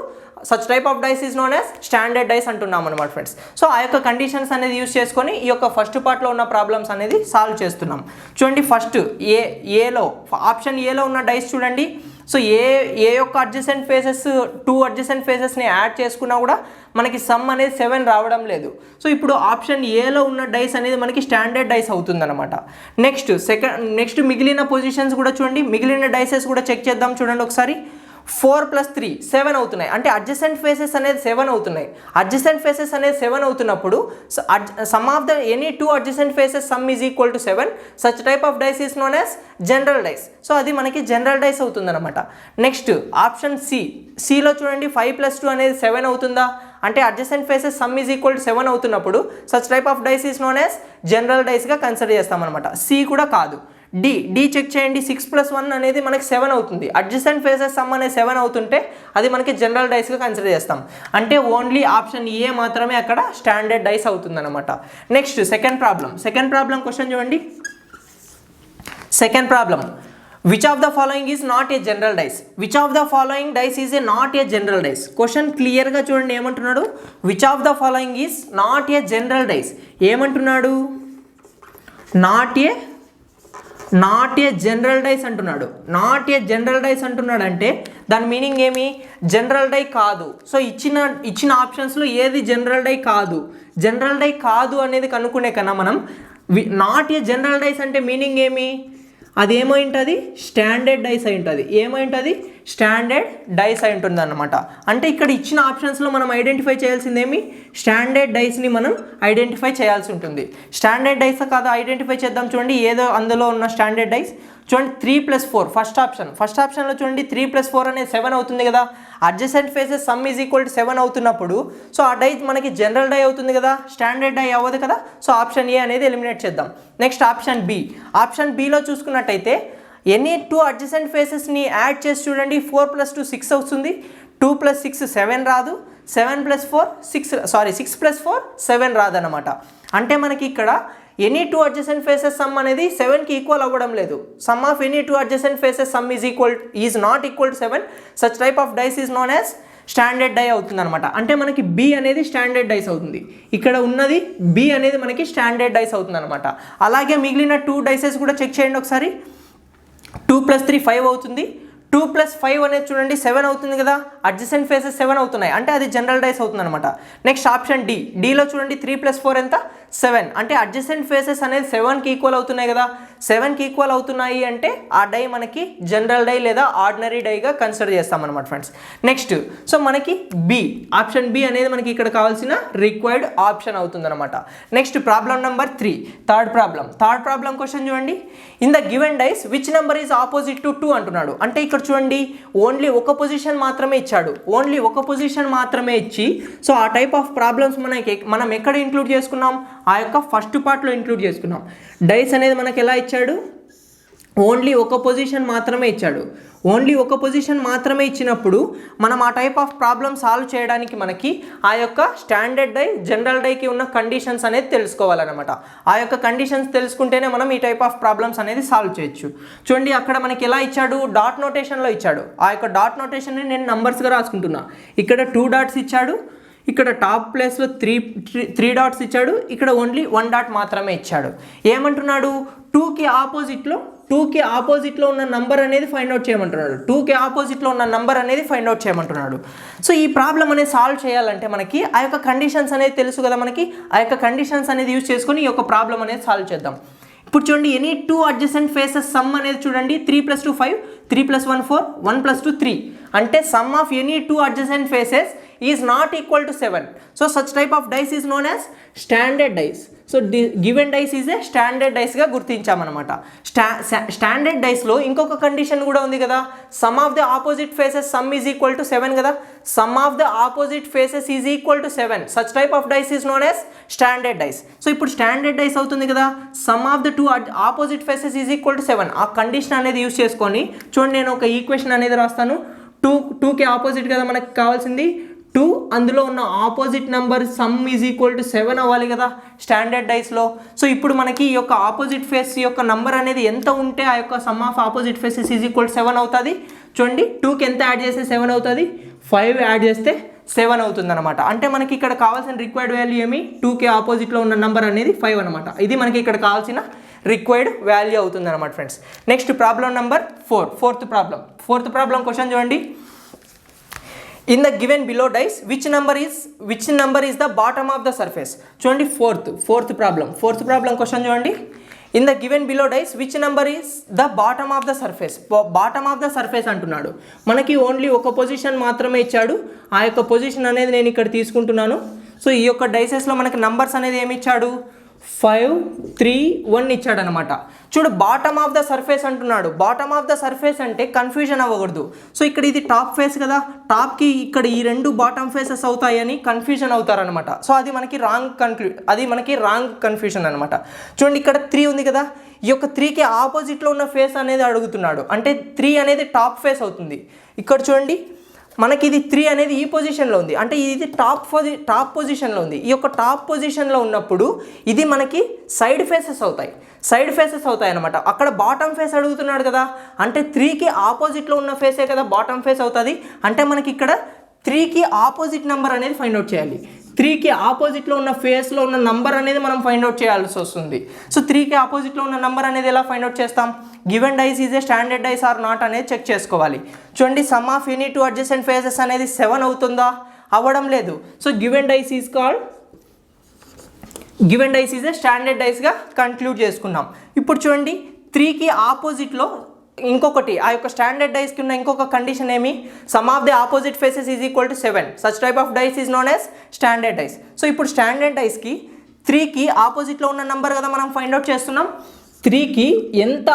such type of dice is known as standard dice అంటున్నాం అనమాట ఫ్రెండ్స్. సో ఆ యొక్క కండిషన్స్ అనేది యూజ్ చేసుకొని ఈ యొక్క ఫస్ట్ పార్ట్లో ఉన్న ప్రాబ్లమ్స్ అనేది సాల్వ్ చేస్తున్నాం. చూడండి, ఫస్ట్ ఆప్షన్ ఏలో ఉన్న డైస్ చూడండి. సో ఏ యొక్క అడ్జసెంట్ ఫేసెస్ 2 అడ్జసెంట్ ఫేసెస్ని యాడ్ చేసుకున్నా కూడా మనకి సమ్ అనేది 7 రావడం లేదు. సో ఇప్పుడు ఆప్షన్ ఏలో ఉన్న డైస్ అనేది మనకి స్టాండర్డ్ డైస్ అవుతుంది అనమాట. నెక్స్ట్ మిగిలిన పొజిషన్స్ కూడా చూడండి, మిగిలిన డైసెస్ కూడా చెక్ చేద్దాం. చూడండి ఒకసారి, 4 + 3 7 అవుతున్నాయి, అంటే అడ్జసెంట్ ఫేసెస్ అనేది 7 అవుతున్నాయి. అడ్జసెంట్ ఫేసెస్ అనేది 7 అవుతున్నప్పుడు sum of the any 2 adjacent faces sum is equal to 7, such type of dice is known as general dice. So అది మనకి జనరల్ డైస్ అవుతుంది అనమాట. నెక్స్ట్ ఆప్షన్ సిలో చూడండి, 5 + 2 అనేది 7 అవుతుందా, అంటే adjacent faces sum is equal to 7 అవుతున్నప్పుడు such type of dice is known as general డైస్గా కన్సిడర్ చేస్తామన్నమాట. సి కూడా కాదు. డి చెక్ చేయండి, 6 + 1 అనేది మనకి 7 అవుతుంది. అడ్జసెంట్ ఫేసెస్ సమ్ అనేది 7 అవుతుంటే అది మనకి జనరల్ డైస్గా కన్సిడర్ చేస్తాం. అంటే ఓన్లీ ఆప్షన్ ఏ మాత్రమే అక్కడ స్టాండర్డ్ డైస్ అవుతుంది అనమాట. నెక్స్ట్ సెకండ్ ప్రాబ్లం క్వశ్చన్ చూడండి. Second problem, which of the following is not a general dice. Which of the following dice is a not a general dice. Question క్లియర్గా చూడండి, ఏమంటున్నాడు, which of the following is not a general dice. ఏమంటున్నాడు, not a general dice అంటున్నాడు. Not a general dice అంటున్నాడు అంటే దాని meaning ఏమి, general die కాదు. సో ఇచ్చిన ఆప్షన్స్లో ఏది జనరల్ డై కాదు అనేది కనుక్కునే కన్నా మనం నాట్ ఏ జనరల్ డైస్ అంటే మీనింగ్ ఏమి, అది ఏమైంటుంది, స్టాండర్డ్ డైస్ అయి ఉంటుంది. ఏమైంటుంది, స్టాండర్డ్ డైస్ అయి ఉంటుంది అన్నమాట. అంటే ఇక్కడ ఇచ్చిన ఆప్షన్స్లో మనం ఐడెంటిఫై చేయాల్సిందేమి, స్టాండర్డ్ డైస్ని మనం ఐడెంటిఫై చేయాల్సి ఉంటుంది. స్టాండర్డ్ డైస్ కాదు, ఐడెంటిఫై చేద్దాం. చూడండి, ఏదో అందులో ఉన్న స్టాండర్డ్ డైస్ చూడండి, 3 + 4 ఫస్ట్ ఆప్షన్లో చూడండి, 3 + 4 అనేది 7 అవుతుంది కదా. Adjacent faces sum is equal to 7 అవుతున్నప్పుడు సో ఆ డై మనకి జనరల్ డై అవుతుంది కదా, స్టాండర్డ్ డై అవ్వదు కదా. సో ఆప్షన్ ఏ అనేది ఎలిమినేట్ చేద్దాం. నెక్స్ట్ ఆప్షన్ బిలో చూసుకున్నట్టయితే ఎనీ 2 అడ్జసెంట్ ఫేసెస్ని యాడ్ చేసి చూడండి, 4 + 2 6 అవుతుంది. 2 + 6 7 రాదు. 7 + 4 6 + 4 7 రాదన్నమాట. అంటే మనకి ఇక్కడ ఎనీ 2 అడ్జసెంట్ ఫేసెస్ సమ్ అనేది 7కి ఈక్వల్ అవ్వడం లేదు. Sum of any 2 adjacent faces sum is not equal to 7, such type of dice is known as standard die అవుతుంది అనమాట. అంటే మనకి బి అనేది స్టాండర్డ్ డైస్ అవుతుంది, ఇక్కడ ఉన్నది బి అనేది మనకి స్టాండర్డ్ డైస్ అవుతుంది అనమాట. అలాగే మిగిలిన 2 డైసెస్ కూడా చెక్ చేయండి ఒకసారి. 2 + 3 5 అవుతుంది. 2 + 5 అనేది చూడండి 7 అవుతుంది కదా, అడ్జసెంట్ ఫేసెస్ 7 అవుతున్నాయి, అంటే అది జనరల్ డైస్ అవుతుంది అనమాట. నెక్స్ట్ ఆప్షన్ డి, డీలో చూడండి 3 + 4 ఎంత 7, అంటే అడ్జసెంట్ ఫేసెస్ అనేది 7కి ఈక్వల్ అవుతున్నాయి కదా. 7కి ఈక్వల్ అవుతున్నాయి అంటే ఆ డై మనకి జనరల్ డై లేదా ఆర్డినరీ డైగా కన్సిడర్ చేస్తాం అనమాట ఫ్రెండ్స్. నెక్స్ట్ సో మనకి బి, ఆప్షన్ బి అనేది మనకి ఇక్కడ కావాల్సిన రిక్వైర్డ్ ఆప్షన్ అవుతుంది అనమాట. Next problem number 3, third problem question చూడండి. In the given dice which number is opposite to 2 అంటున్నాడు. అంటే ఇక్కడ చూడండి ఓన్లీ ఒక పొజిషన్ మాత్రమే ఇచ్చాడు, ఓన్లీ ఒక పొజిషన్ మాత్రమే ఇచ్చి సో ఆ టైప్ ఆఫ్ ప్రాబ్లమ్స్ మనం ఎక్కడ ఇంక్లూడ్ చేసుకున్నాం, ఆ యొక్క ఫస్ట్ పార్ట్లో ఇంక్లూడ్ చేసుకున్నాం. డైస్ అనేది మనకి ఎలా ఇచ్చాడు, ఓన్లీ ఒక పొజిషన్ మాత్రమే ఇచ్చాడు. ఓన్లీ ఒక పొజిషన్ మాత్రమే ఇచ్చినప్పుడు మనం ఆ టైప్ ఆఫ్ ప్రాబ్లమ్ సాల్వ్ చేయడానికి మనకి ఆ యొక్క స్టాండర్డ్ డై జనరల్ డైకి ఉన్న కండిషన్స్ అనేది తెలుసుకోవాలన్నమాట. ఆ యొక్క కండిషన్స్ తెలుసుకుంటేనే మనం ఈ టైప్ ఆఫ్ ప్రాబ్లమ్స్ అనేది సాల్వ్ చేయొచ్చు. చూడండి అక్కడ మనకి ఎలా ఇచ్చాడు, డాట్ నోటేషన్లో ఇచ్చాడు. ఆ యొక్క డాట్ నోటేషన్ని నేను నంబర్స్గా రాసుకుంటున్నా. ఇక్కడ 2 డాట్స్ ఇచ్చాడు, ఇక్కడ టాప్ ప్లేస్లో 3 డాట్స్ ఇచ్చాడు, ఇక్కడ ఓన్లీ 1 డాట్ మాత్రమే ఇచ్చాడు. ఏమంటున్నాడు, 2కి ఆపోజిట్లో ఉన్న నంబర్ అనేది ఫైండ్ అవుట్ చేయమంటున్నాడు. 2కి ఆపోజిట్లో ఉన్న నంబర్ అనేది ఫైండ్ అవుట్ చేయమంటున్నాడు. సో ఈ ప్రాబ్లం అనేది సాల్వ్ చేయాలంటే మనకి ఆ యొక్క కండిషన్స్ అనేది తెలుసు కదా మనకి. ఆ యొక్క కండిషన్స్ అనేది యూజ్ చేసుకొని ఈ యొక్క ప్రాబ్లం అనేది సాల్వ్ చేద్దాం. ఇప్పుడు చూడండి ఎనీ 2 అడ్జసెంట్ ఫేసెస్ సమ్ అనేది చూడండి 3 + 2 5, 3 + 1 4, 1 + 2 3, అంటే sum of any 2 adjacent faces is not equal to 7. So such type of dice is known as standard dice. So given dice is a standard డైస్గా గుర్తించామన్నమాట. Standard డైస్లో ఇంకొక కండిషన్ కూడా ఉంది కదా, sum of the opposite faces sum is equal to 7 కదా. Sum of the opposite faces is equal to 7, such type of dice is known as standard dice. So ఇప్పుడు standard dice అవుతుంది కదా, sum of the 2 opposite faces is equal to 7. ఆ condition అనేది use చేసుకొని చూడండి నేను ఒక ఈక్వేషన్ అనేది రాస్తాను. 2కి ఆపోజిట్ కదా మనకు కావాల్సింది 2, అందులో ఉన్న opposite number some is equal to 7 అవ్వాలి కదా స్టాండర్డ్ డైస్లో. సో ఇప్పుడు మనకి ఈ యొక్క ఆపోజిట్ ఫేస్ యొక్క నంబర్ అనేది ఎంత ఉంటే ఆ యొక్క some of opposite faces is equal to 7 అవుతుంది. చూడండి 2కి ఎంత యాడ్ చేస్తే 7 అవుతుంది, 5 యాడ్ చేస్తే 7 అవుతుంది అనమాట. అంటే మనకి ఇక్కడ కావాల్సిన రిక్వైర్డ్ వాల్యూ ఏమి, 2కి ఆపోజిట్లో ఉన్న నంబర్ అనేది 5 అనమాట. ఇది మనకి ఇక్కడ కావాల్సిన రిక్వైర్డ్ వాల్యూ అవుతుంది అనమాట friends. Next problem number 4, fourth problem question చూడండి. In the given below dice which number is the bottom of the surface. చూడండి ఫోర్త్ ప్రాబ్లం క్వశ్చన్ చూడండి. In the given below dice which number is the bottom of the surface. Bottom of the surface అంటున్నాడు. మనకి only ఒక పొజిషన్ మాత్రమే ఇచ్చాడు. ఆ యొక్క పొజిషన్ అనేది నేను ఇక్కడ తీసుకుంటున్నాను. సో ఈ యొక్క డైసెస్లో మనకి నంబర్స్ అనేది ఏమి ఇచ్చాడు, 5 3 1 ఇచ్చాడు అనమాట. చూడు బాటమ్ ఆఫ్ ద సర్ఫేస్ అంటున్నాడు. బాటమ్ ఆఫ్ ద సర్ఫేస్ అంటే కన్ఫ్యూజన్ అవ్వకూడదు. సో ఇక్కడ ఇది టాప్ ఫేస్ కదా, టాప్కి ఇక్కడ ఈ 2 బాటమ్ ఫేసెస్ అవుతాయని కన్ఫ్యూజన్ అవుతారనమాట. సో అది మనకి రాంగ్ కన్ఫ్యూజన్ అనమాట. చూడండి ఇక్కడ 3 ఉంది కదా, ఈ యొక్క 3కి ఆపోజిట్లో ఉన్న ఫేస్ అనేది అడుగుతున్నాడు. అంటే 3 అనేది టాప్ ఫేస్ అవుతుంది. ఇక్కడ చూడండి మనకి ఇది 3 అనేది ఈ పొజిషన్లో ఉంది, అంటే ఇది టాప్ పొజిషన్లో ఉంది. ఈ యొక్క టాప్ పొజిషన్లో ఉన్నప్పుడు ఇది మనకి సైడ్ ఫేసెస్ అవుతాయి అనమాట. అక్కడ బాటమ్ ఫేస్ అడుగుతున్నాడు కదా, అంటే 3కి ఆపోజిట్లో ఉన్న ఫేసే కదా బాటమ్ ఫేస్ అవుతుంది. అంటే మనకి ఇక్కడ 3కి ఆపోజిట్ నెంబర్ అనేది ఫైండ్ అవుట్ చేయాలి. 3కి ఆపోజిట్లో ఉన్న ఫేస్లో ఉన్న నంబర్ అనేది మనం ఫైండ్ అవుట్ చేయాల్సి వస్తుంది. సో 3కి ఆపోజిట్లో ఉన్న నంబర్ అనేది ఎలా ఫైండ్ అవుట్ చేస్తాం, given dice is a standard dice or not అనేది చెక్ చేసుకోవాలి. చూడండి sum of any 2 adjacent faces అనేది 7 అవుతుందా, అవ్వడం లేదు. So given dice is a standard డైస్గా కన్క్లూడ్ చేసుకున్నాం. ఇప్పుడు చూడండి 3కి ఆపోజిట్లో ఇంకొకటి ఆ యొక్క స్టాండర్డ్ డైస్కి ఉన్న ఇంకొక కండిషన్ ఏమి, sum of the opposite faces is equal to 7, such type of dice is known as standard dice. So ఇప్పుడు స్టాండర్డ్ డైస్కి 3కి ఆపోజిట్లో ఉన్న నెంబర్ కదా మనం ఫైండ్ అవుట్ చేస్తున్నాం. 3కి ఎంత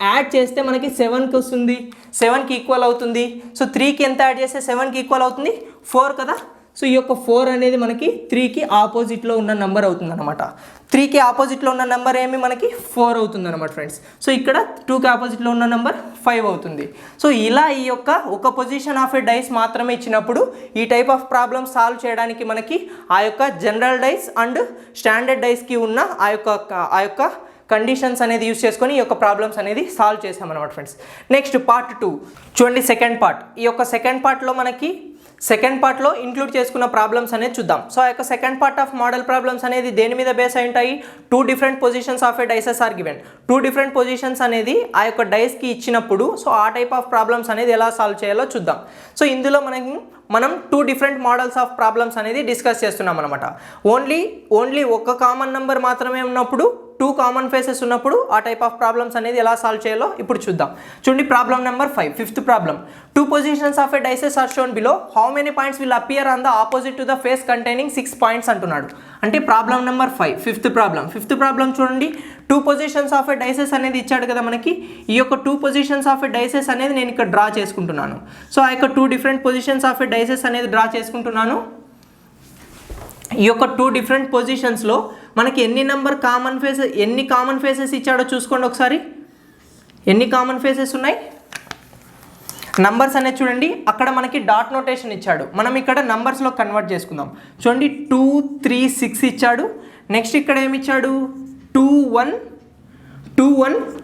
యాడ్ చేస్తే మనకి 7కి వస్తుంది, 7కి ఈక్వల్ అవుతుంది. సో 3కి ఎంత యాడ్ చేస్తే 7కి ఈక్వల్ అవుతుంది, 4 కదా. సో ఈ యొక్క 4 అనేది మనకి 3కి ఆపోజిట్లో ఉన్న నెంబర్ అవుతుంది అనమాట. 3కి ఆపోజిట్లో ఉన్న నెంబర్ ఏమి మనకి 4 అవుతుంది అనమాట ఫ్రెండ్స్. సో ఇక్కడ 2కి ఆపోజిట్లో ఉన్న నెంబర్ 5 అవుతుంది. సో ఇలా ఈ యొక్క ఒక పొజిషన్ ఆఫ్ ఏ డైస్ మాత్రమే ఇచ్చినప్పుడు ఈ టైప్ ఆఫ్ ప్రాబ్లమ్ సాల్వ్ చేయడానికి మనకి ఆ యొక్క జనరల్ డైస్ అండ్ స్టాండర్డ్ డైస్కి ఉన్న ఆ యొక్క కండిషన్స్ అనేది యూజ్ చేసుకొని ఈ యొక్క ప్రాబ్లమ్స్ అనేది సాల్వ్ చేసామన్నమాట ఫ్రెండ్స్. నెక్స్ట్ పార్ట్ 2 చూడండి, సెకండ్ పార్ట్. ఈ యొక్క సెకండ్ పార్ట్లో మనకి సెకండ్ పార్ట్లో ఇంక్లూడ్ చేసుకున్న ప్రాబ్లమ్స్ అనేది చూద్దాం. సో ఆ యొక్క second part of model problems అనేది దేని మీద బేస్ అయి ఉంటాయి? 2 different positions of a dices are given. 2 different positions అనేది ఆ యొక్క డైస్కి ఇచ్చినప్పుడు సో ఆ టైప్ ఆఫ్ ప్రాబ్లమ్స్ అనేది ఎలా సాల్వ్ చేయాలో చూద్దాం. సో ఇందులో మనం 2 డిఫరెంట్ మోడల్స్ ఆఫ్ ప్రాబ్లమ్స్ అనేది డిస్కస్ చేస్తున్నాం అనమాట. ఓన్లీ ఒక కామన్ నెంబర్ మాత్రమే ఉన్నప్పుడు 2 కామన్ ఫేసెస్ ఉన్నప్పుడు ఆ టైప్ ఆఫ్ ప్రాబ్లమ్స్ అనేది ఎలా సాల్వ్ చేయాలో ఇప్పుడు చూద్దాం. చూడండి problem number 5, fifth problem. 2 positions of a dices are shown below. How many points will appear on the opposite to the face containing 6 points అంటున్నాడు. అంటే ప్రాబ్లం నెంబర్ 5, ఫిఫ్త్ ప్రాబ్లం చూడండి. 2 positions of a dices అనేది ఇచ్చాడు కదా మనకి. ఈ యొక్క 2 positions of a dices అనేది నేను ఇక్కడ డ్రా చేసుకుంటున్నాను. సో ఆ యొక్క 2 different positions of a dices అనేది డ్రా చేసుకుంటున్నాను. ఈ యొక్క 2 డిఫరెంట్ పొజిషన్స్లో మనకి ఎన్ని కామన్ ఫేసెస్ ఇచ్చాడో చూసుకోండి ఒకసారి. ఎన్ని కామన్ ఫేసెస్ ఉన్నాయి? నంబర్స్ అనేది చూడండి, అక్కడ మనకి డాట్ నోటేషన్ ఇచ్చాడు. మనం ఇక్కడ నంబర్స్లో కన్వర్ట్ చేసుకుందాం. చూడండి 2, 3, 6 ఇచ్చాడు. నెక్స్ట్ ఇక్కడ ఏమి ఇచ్చాడు? 2, 1,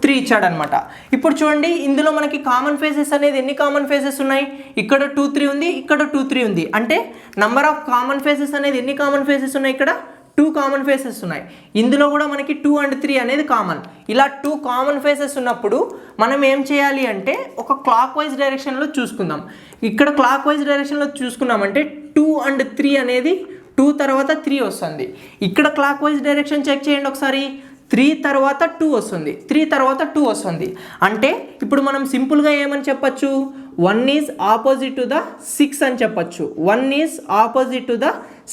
3 ఇచ్చాడు అనమాట. ఇప్పుడు చూడండి ఇందులో మనకి కామన్ ఫేసెస్ అనేది ఎన్ని కామన్ ఫేసెస్ ఉన్నాయి? ఇక్కడ 2, 3 ఉంది, ఇక్కడ 2, 3 ఉంది. అంటే నంబర్ ఆఫ్ కామన్ ఫేసెస్ అనేది ఎన్ని కామన్ ఫేసెస్ ఉన్నాయి? ఇక్కడ 2 కామన్ ఫేసెస్ ఉన్నాయి. ఇందులో కూడా మనకి 2 and 3 అనేది కామన్. ఇలా 2 కామన్ ఫేసెస్ ఉన్నప్పుడు మనం ఏం చేయాలి అంటే ఒక క్లాక్ వైజ్ డైరెక్షన్లో చూసుకుందాం. ఇక్కడ క్లాక్ వైజ్ డైరెక్షన్లో చూసుకున్నామంటే 2 and 3 అనేది 2 తర్వాత 3 వస్తుంది. ఇక్కడ క్లాక్ వైజ్ డైరెక్షన్ చెక్ చేయండి ఒకసారి. 3 తర్వాత 2 వస్తుంది, 3 తర్వాత 2 వస్తుంది. అంటే ఇప్పుడు మనం సింపుల్గా ఏమని చెప్పచ్చు? 1 ఈజ్ ఆపోజిట్ టు ద 6 అని చెప్పచ్చు. 1 ఈజ్ ఆపోజిట్ టు ద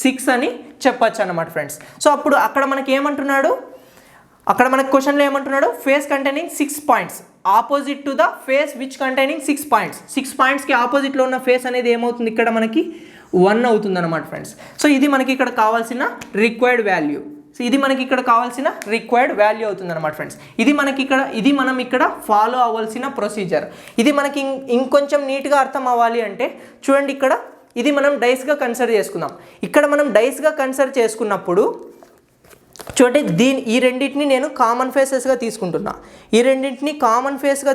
6 అని చెప్పచ్చు అన్నమాట ఫ్రెండ్స్. సో అప్పుడు అక్కడ మనకి ఏమంటున్నాడు? అక్కడ మనకి క్వశ్చన్లో ఏమంటున్నాడు? Face containing 6 points opposite to the face which containing 6 points. 6 పాయింట్స్కి ఆపోజిట్లో ఉన్న ఫేస్ అనేది ఏమవుతుంది? ఇక్కడ మనకి 1 అవుతుంది అన్నమాట ఫ్రెండ్స్. సో ఇది మనకి ఇక్కడ కావాల్సిన రిక్వైర్డ్ వాల్యూ. సో ఇది మనకి ఇక్కడ కావాల్సిన రిక్వైర్డ్ వాల్యూ అవుతుంది అనమాట ఫ్రెండ్స్. ఇది మనం ఇక్కడ ఫాలో అవ్వాల్సిన ప్రొసీజర్. ఇది మనకి ఇంకొంచెం నీట్గా అర్థం అవ్వాలి అంటే చూడండి, ఇక్కడ ఇది మనం డైస్గా కన్సిడర్ చేసుకుందాం. ఇక్కడ మనం డైస్గా కన్సిడర్ చేసుకున్నప్పుడు చూడండి ఈ రెండింటిని నేను కామన్ ఫేసెస్గా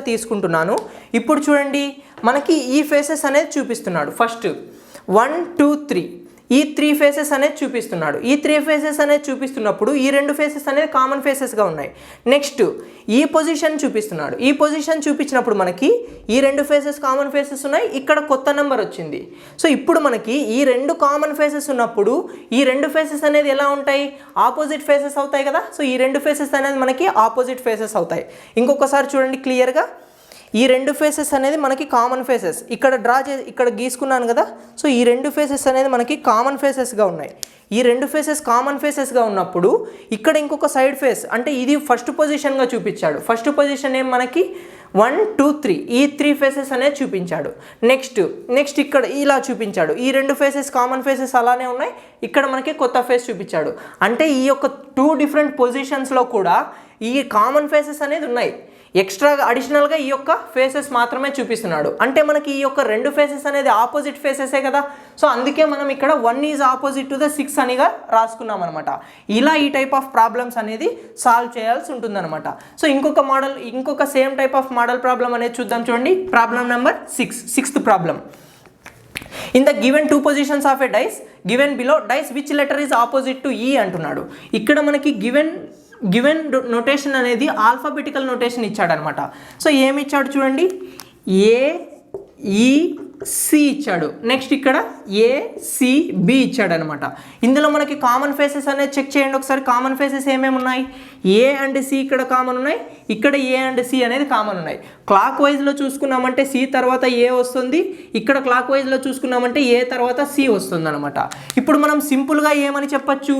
తీసుకుంటున్నాను. ఇప్పుడు చూడండి మనకి ఈ ఫేసెస్ అనేది చూపిస్తున్నాడు. ఫస్ట్ 1, 2, 3 ఈ 3 ఫేసెస్ అనేది చూపిస్తున్నాడు. ఈ 3 ఫేసెస్ అనేది చూపిస్తున్నప్పుడు ఈ 2 ఫేసెస్ అనేది కామన్ ఫేసెస్గా ఉన్నాయి. నెక్స్ట్ ఈ పొజిషన్ చూపిస్తున్నాడు. ఈ పొజిషన్ చూపించినప్పుడు మనకి ఈ 2 ఫేసెస్ కామన్ ఫేసెస్ ఉన్నాయి, ఇక్కడ కొత్త నెంబర్ వచ్చింది. సో ఇప్పుడు మనకి ఈ 2 కామన్ ఫేసెస్ ఉన్నప్పుడు ఈ 2 ఫేసెస్ అనేది ఎలా ఉంటాయి? ఆపోజిట్ ఫేసెస్ అవుతాయి కదా. సో ఈ 2 ఫేసెస్ అనేది మనకి ఆపోజిట్ ఫేసెస్ అవుతాయి. ఇంకొకసారి చూడండి క్లియర్గా. ఈ 2 ఫేసెస్ అనేది మనకి కామన్ ఫేసెస్. ఇక్కడ గీసుకున్నాను కదా. సో ఈ 2 ఫేసెస్ అనేది మనకి కామన్ ఫేసెస్గా ఉన్నాయి. ఈ 2 ఫేసెస్ కామన్ ఫేసెస్గా ఉన్నప్పుడు ఇక్కడ ఇంకొక సైడ్ ఫేస్ అంటే ఇది ఫస్ట్ పొజిషన్గా చూపించాడు. ఫస్ట్ పొజిషన్ ఏం మనకి 1, 2, 3 ఈ 3 ఫేసెస్ అనేది చూపించాడు. నెక్స్ట్ ఇక్కడ ఇలా చూపించాడు. ఈ 2 ఫేసెస్ కామన్ ఫేసెస్ అలానే ఉన్నాయి, ఇక్కడ మనకి కొత్త ఫేస్ చూపించాడు. అంటే ఈ యొక్క 2 డిఫరెంట్ పొజిషన్స్లో కూడా ఈ కామన్ ఫేసెస్ అనేది ఉన్నాయి. ఎక్స్ట్రాగా అడిషనల్గా ఈ యొక్క ఫేసెస్ మాత్రమే చూపిస్తున్నాడు. అంటే మనకి ఈ యొక్క 2 ఫేసెస్ అనేది ఆపోజిట్ ఫేసెసే కదా. సో అందుకే మనం ఇక్కడ 1 ఈజ్ ఆపోజిట్ టు ద 6 అనిగా రాసుకున్నాం అనమాట. ఇలా ఈ టైప్ ఆఫ్ ప్రాబ్లమ్స్ అనేది సాల్వ్ చేయాల్సి ఉంటుందన్నమాట. సో ఇంకొక same type of model problem అనేది చూద్దాం. చూడండి problem number 6, sixth problem. In the given 2 positions of a dice given below, dice which letter is opposite to E అంటున్నాడు. ఇక్కడ మనకి గివెన్ నోటేషన్ అనేది ఆల్ఫాబెటికల్ నోటేషన్ ఇచ్చాడనమాట. సో ఏమి ఇచ్చాడు చూడండి, AEC ఇచ్చాడు. నెక్స్ట్ ఇక్కడ ACB ఇచ్చాడు అనమాట. ఇందులో మనకి కామన్ ఫేసెస్ అనేది చెక్ చేయండి ఒకసారి. కామన్ ఫేసెస్ ఏమేమి ఉన్నాయి? A and C ఇక్కడ కామన్ ఉన్నాయి, ఇక్కడ A and C అనేది కామన్ ఉన్నాయి. క్లాక్ వైజ్లో చూసుకున్నామంటే C తర్వాత A వస్తుంది, ఇక్కడ క్లాక్ వైజ్లో చూసుకున్నామంటే A తర్వాత C వస్తుంది అనమాట. ఇప్పుడు మనం సింపుల్గా ఏమని చెప్పచ్చు?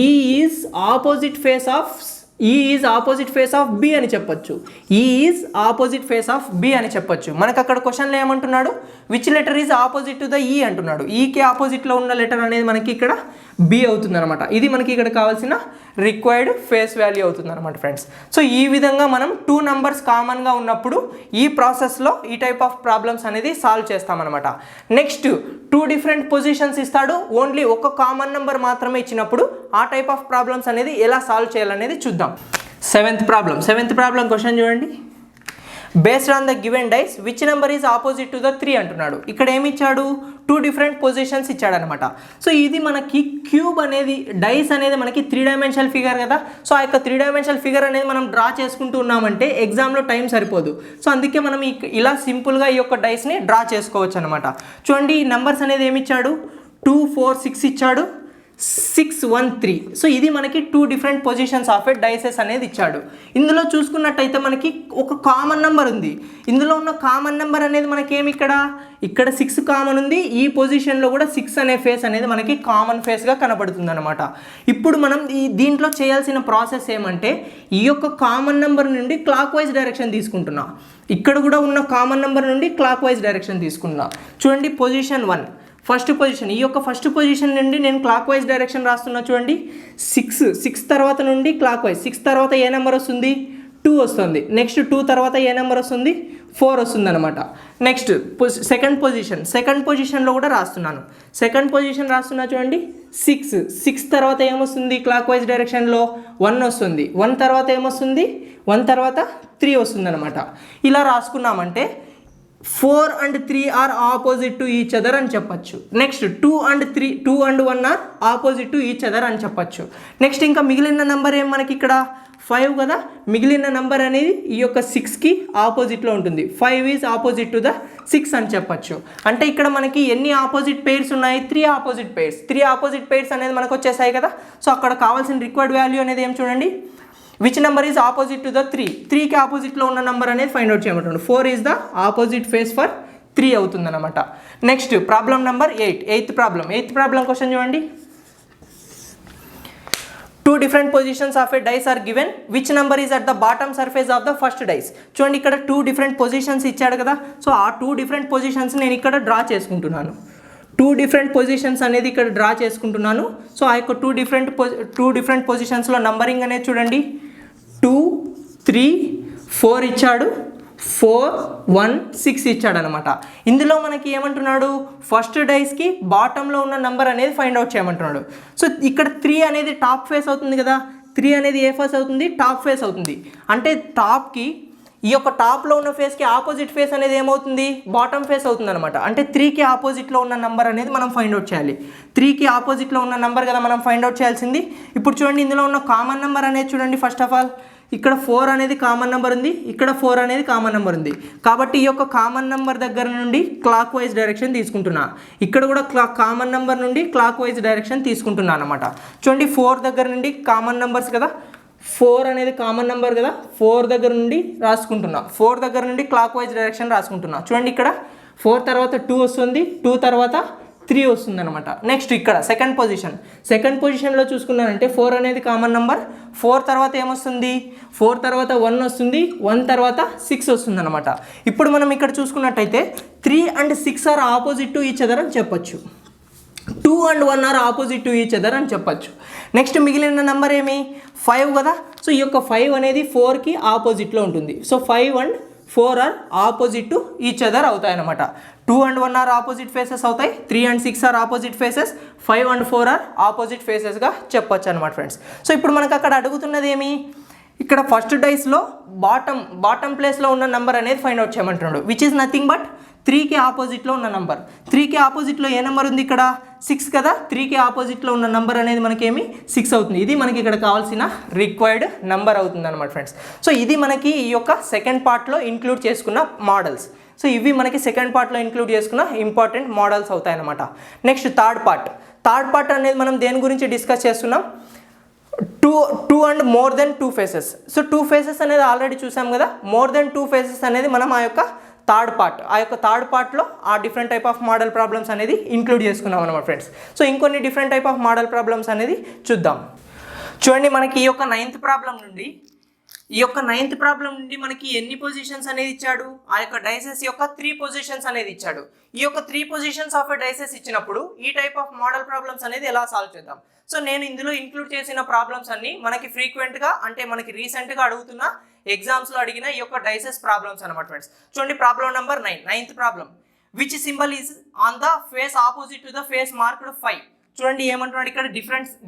E is opposite face of B అని చెప్పొచ్చు. E is opposite face of B అని చెప్పొచ్చు. మనకు అక్కడ క్వశ్చన్లో ఏమంటున్నాడు? Which letter is opposite to the E అంటున్నాడు. ఈకి ఆపోజిట్లో ఉన్న లెటర్ అనేది మనకి ఇక్కడ B అవుతుంది అనమాట. ఇది మనకి ఇక్కడ కావాల్సిన రిక్వైర్డ్ ఫేస్ వాల్యూ అవుతుంది అనమాట ఫ్రెండ్స్. సో ఈ విధంగా మనం 2 నంబర్స్ కామన్గా ఉన్నప్పుడు ఈ ప్రాసెస్లో ఈ టైప్ ఆఫ్ ప్రాబ్లమ్స్ అనేది సాల్వ్ చేస్తామన్నమాట. నెక్స్ట్ 2 డిఫరెంట్ పొజిషన్స్ ఇస్తాడు, ఓన్లీ ఒక కామన్ నెంబర్ మాత్రమే ఇచ్చినప్పుడు ఆ టైప్ ఆఫ్ ప్రాబ్లమ్స్ అనేది ఎలా సాల్వ్ చేయాలనేది చూద్దాం. సెవెంత్ ప్రాబ్లం క్వశ్చన్ చూడండి. Based on the given dice which number is opposite to the 3 అంటున్నాడు. ఇక్కడ ఏమి ఇచ్చాడు, 2 డిఫరెంట్ పొజిషన్స్ ఇచ్చాడు అనమాట. సో ఇది మనకి క్యూబ్ అనేది డైస్ అనేది మనకి 3 డైమెన్షనల్ ఫిగర్ కదా. సో ఆ యొక్క 3 డైమెన్షనల్ ఫిగర్ అనేది మనం డ్రా చేసుకుంటూ ఉన్నామంటే ఎగ్జామ్లో టైం సరిపోదు. సో అందుకే మనం ఇలా సింపుల్గా ఈ యొక్క డైస్ని డ్రా చేసుకోవచ్చు అనమాట. చూడండి ఈ నెంబర్స్ అనేది ఏమి ఇచ్చాడు, 2 4 6 ఇచ్చాడు, 6 1 3. సో ఇది మనకి 2 different positions of a dices అనేది ఇచ్చాడు. ఇందులో చూసుకున్నట్టయితే మనకి ఒక కామన్ నెంబర్ ఉంది. ఇందులో ఉన్న కామన్ నెంబర్ అనేది మనకి ఏమి ఇక్కడ 6 కామన్ ఉంది. ఈ పొజిషన్లో కూడా 6 అనే ఫేస్ అనేది మనకి కామన్ ఫేస్గా కనబడుతుంది అనమాట. ఇప్పుడు మనం దీంట్లో చేయాల్సిన ప్రాసెస్ ఏమంటే ఈ యొక్క కామన్ నెంబర్ నుండి క్లాక్ వైజ్ డైరెక్షన్ తీసుకుంటున్నా. ఇక్కడ కూడా ఉన్న కామన్ నెంబర్ నుండి క్లాక్ వైజ్ డైరెక్షన్ తీసుకున్నా. చూడండి పొజిషన్ 1 ఫస్ట్ పొజిషన్, ఈ యొక్క ఫస్ట్ పొజిషన్ నుండి నేను క్లాక్ వైజ్ డైరెక్షన్ రాస్తున్నా. చూడండి 6 తర్వాత నుండి క్లాక్ వైజ్, 6 తర్వాత ఏ నెంబర్ వస్తుంది, 2 వస్తుంది. నెక్స్ట్ 2 తర్వాత ఏ నెంబర్ వస్తుంది, 4 వస్తుంది అనమాట. నెక్స్ట్ సెకండ్ పొజిషన్లో కూడా రాస్తున్నాను. సెకండ్ పొజిషన్ రాస్తున్నా చూడండి 6 తర్వాత ఏమొస్తుంది, క్లాక్ వైజ్ డైరెక్షన్లో 1 వస్తుంది. 1 తర్వాత ఏమొస్తుంది, 1 తర్వాత 3 వస్తుంది అనమాట. ఇలా రాసుకున్నామంటే 4 and 3 are opposite to each other అని చెప్పచ్చు. Next 2 and 1 are opposite to each other అని చెప్పచ్చు. నెక్స్ట్ ఇంకా మిగిలిన నెంబర్ ఏం మనకి ఇక్కడ 5 కదా. మిగిలిన నెంబర్ అనేది ఈ యొక్క 6కి ఆపోజిట్లో ఉంటుంది. 5 ఈజ్ ఆపోజిట్ టు ద 6 అని చెప్పచ్చు. అంటే ఇక్కడ మనకి ఎన్ని ఆపోజిట్ పెయిర్స్ ఉన్నాయి, 3 ఆపోజిట్ పెయిర్స్ అనేది మనకు వచ్చేసాయి కదా. సో అక్కడ కావాల్సిన రిక్వైర్డ్ వాల్యూ అనేది ఏం చూడండి, which number is opposite to the 3కి ఆపోజిట్లో ఉన్న నెంబర్ అనేది ఫైండ్ అవుట్ చేయమంటాడు. 4 is the opposite face for 3 అవుతుంది అనమాట. Next problem number 8, eighth problem question చూడండి. 2 different positions of a dice are given which number is at the bottom surface of the first dice. చూడండి ఇక్కడ 2 different positions ఇచ్చాడు కదా. So ఆ 2 different positions నేను ఇక్కడ డ్రా చేసుకుంటున్నాను. 2 డిఫరెంట్ పొజిషన్స్ అనేది ఇక్కడ డ్రా చేసుకుంటున్నాను. సో ఆ యొక్క 2 డిఫరెంట్ పొజిషన్స్లో నంబరింగ్ అనేది చూడండి 2 3 4 ఇచ్చాడు, 4 1 6 ఇచ్చాడు అనమాట. ఇందులో మనకి ఏమంటున్నాడు, ఫస్ట్ డైస్కి బాటంలో ఉన్న నెంబర్ అనేది ఫైండ్ అవుట్ చేయమంటున్నాడు. సో ఇక్కడ 3 అనేది టాప్ ఫేస్ అవుతుంది కదా. 3 అనేది ఏ ఫేస్ అవుతుంది, టాప్ ఫేస్ అవుతుంది. అంటే టాప్కి ఈ యొక్క టాప్లో ఉన్న ఫేస్కి ఆపోజిట్ ఫేస్ అనేది ఏమవుతుంది, బాటమ్ ఫేస్ అవుతుంది అనమాట. అంటే 3కి ఆపోజిట్లో ఉన్న నెంబర్ అనేది మనం ఫైండ్ అవుట్ చేయాలి. 3కి ఆపోజిట్లో ఉన్న నెంబర్ కదా మనం ఫైండ్ అవుట్ చేయాల్సింది. ఇప్పుడు చూడండి ఇందులో ఉన్న కామన్ నెంబర్ అనేది చూడండి. ఫస్ట్ ఆఫ్ ఆల్ ఇక్కడ 4 అనేది కామన్ నెంబర్ ఉంది, ఇక్కడ 4 అనేది కామన్ నెంబర్ ఉంది. కాబట్టి ఈ యొక్క కామన్ నెంబర్ దగ్గర నుండి క్లాక్ వైజ్ డైరెక్షన్ తీసుకుంటున్నా. ఇక్కడ కూడా కామన్ నెంబర్ నుండి క్లాక్ వైజ్ డైరెక్షన్ తీసుకుంటున్నా అనమాట. చూడండి 4 దగ్గర నుండి కామన్ నెంబర్స్ కదా, 4 అనేది కామన్ నెంబర్ కదా. 4 దగ్గర నుండి రాసుకుంటున్నా, 4 దగ్గర నుండి క్లాక్ వైజ్ డైరెక్షన్ రాసుకుంటున్నా. చూడండి ఇక్కడ 4 తర్వాత 2 వస్తుంది, 2 తర్వాత 3 వస్తుంది అనమాట. నెక్స్ట్ ఇక్కడ సెకండ్ పొజిషన్లో చూసుకున్నానంటే 4 అనేది కామన్ నెంబర్. 4 తర్వాత ఏమొస్తుంది, 4 తర్వాత 1 వస్తుంది, 1 తర్వాత 6 వస్తుంది అనమాట. ఇప్పుడు మనం ఇక్కడ చూసుకున్నట్టయితే 3 and 6 are opposite to each other అని చెప్పొచ్చు. 2 and 1 are opposite to each other అని చెప్పచ్చు. నెక్స్ట్ మిగిలిన నెంబర్ ఏమి, 5 కదా. సో ఈ యొక్క 5 అనేది 4కి ఆపోజిట్లో ఉంటుంది. So 5 and 4 are opposite to each other అవుతాయి అనమాట. 2 and 1 ఆర్ ఆపోజిట్ ఫేసెస్ అవుతాయి, 3 and 6 are opposite faces, 5 and 4 are opposite ఫేసెస్గా చెప్పొచ్చు అనమాట ఫ్రెండ్స్. సో ఇప్పుడు మనకు అక్కడ అడుగుతున్నది ఏమి, ఇక్కడ ఫస్ట్ డైస్లో బాటమ్ ప్లేస్లో ఉన్న నెంబర్ అనేది ఫైండ్ అవుట్ చేయమంటున్నాడు. విచ్ ఈజ్ నథింగ్ బట్ 3కి ఆపోజిట్లో ఉన్న నెంబర్. 3కి ఆపోజిట్లో ఏ నెంబర్ ఉంది, ఇక్కడ 6 కదా. 3కి ఆపోజిట్లో ఉన్న నెంబర్ అనేది మనకేమి 6 అవుతుంది. ఇది మనకి ఇక్కడ కావాల్సిన రిక్వైర్డ్ నెంబర్ అవుతుంది అనమాట ఫ్రెండ్స్. సో ఇది మనకి ఈ యొక్క సెకండ్ పార్ట్లో ఇంక్లూడ్ చేసుకున్న మోడల్స్. సో ఇవి మనకి సెకండ్ పార్ట్లో ఇంక్లూడ్ చేసుకున్న ఇంపార్టెంట్ మోడల్స్ అవుతాయి అనమాట. నెక్స్ట్ థర్డ్ పార్ట్ అనేది మనం దేని గురించి డిస్కస్ చేస్తున్నాం, 2 and more than 2 faces. So 2 faces అనేది ఆల్రెడీ చూసాం కదా. మోర్ దెన్ 2 ఫేసెస్ అనేది మనం ఆ యొక్క థర్డ్ పార్ట్లో ఆ different type of model problems అనేది ఇంక్లూడ్ చేసుకున్నాం అనమాట ఫ్రెండ్స్. సో ఇంకొన్ని different type of model problems అనేది చూద్దాం. చూడండి మనకి ఈ యొక్క నైన్త్ ప్రాబ్లం నుండి మనకి ఎన్ని పొజిషన్స్ అనేది ఇచ్చాడు, ఆ యొక్క డైసెస్ యొక్క 3 పొజిషన్స్ అనేది ఇచ్చాడు. ఈ యొక్క 3 పొజిషన్స్ ఆఫ్ ఎ డైసెస్ ఇచ్చినప్పుడు ఈ టైప్ ఆఫ్ మోడల్ ప్రాబ్లమ్స్ అనేది ఎలా సాల్వ్ చేద్దాం. సో నేను ఇందులో ఇంక్లూడ్ చేసిన ప్రాబ్లమ్స్ అన్ని మనకి ఫ్రీక్వెంట్గా అంటే మనకి రీసెంట్గా అడుగుతున్న ఎగ్జామ్స్లో అడిగిన ఈ యొక్క డైసెస్ ప్రాబ్లమ్స్ అనమాట ఫ్రెండ్స్. చూడండి problem number 9, ninth problem. Which symbol is on the face opposite to the face marked 5. చూడండి ఏమంటున్నాడు ఇక్కడ,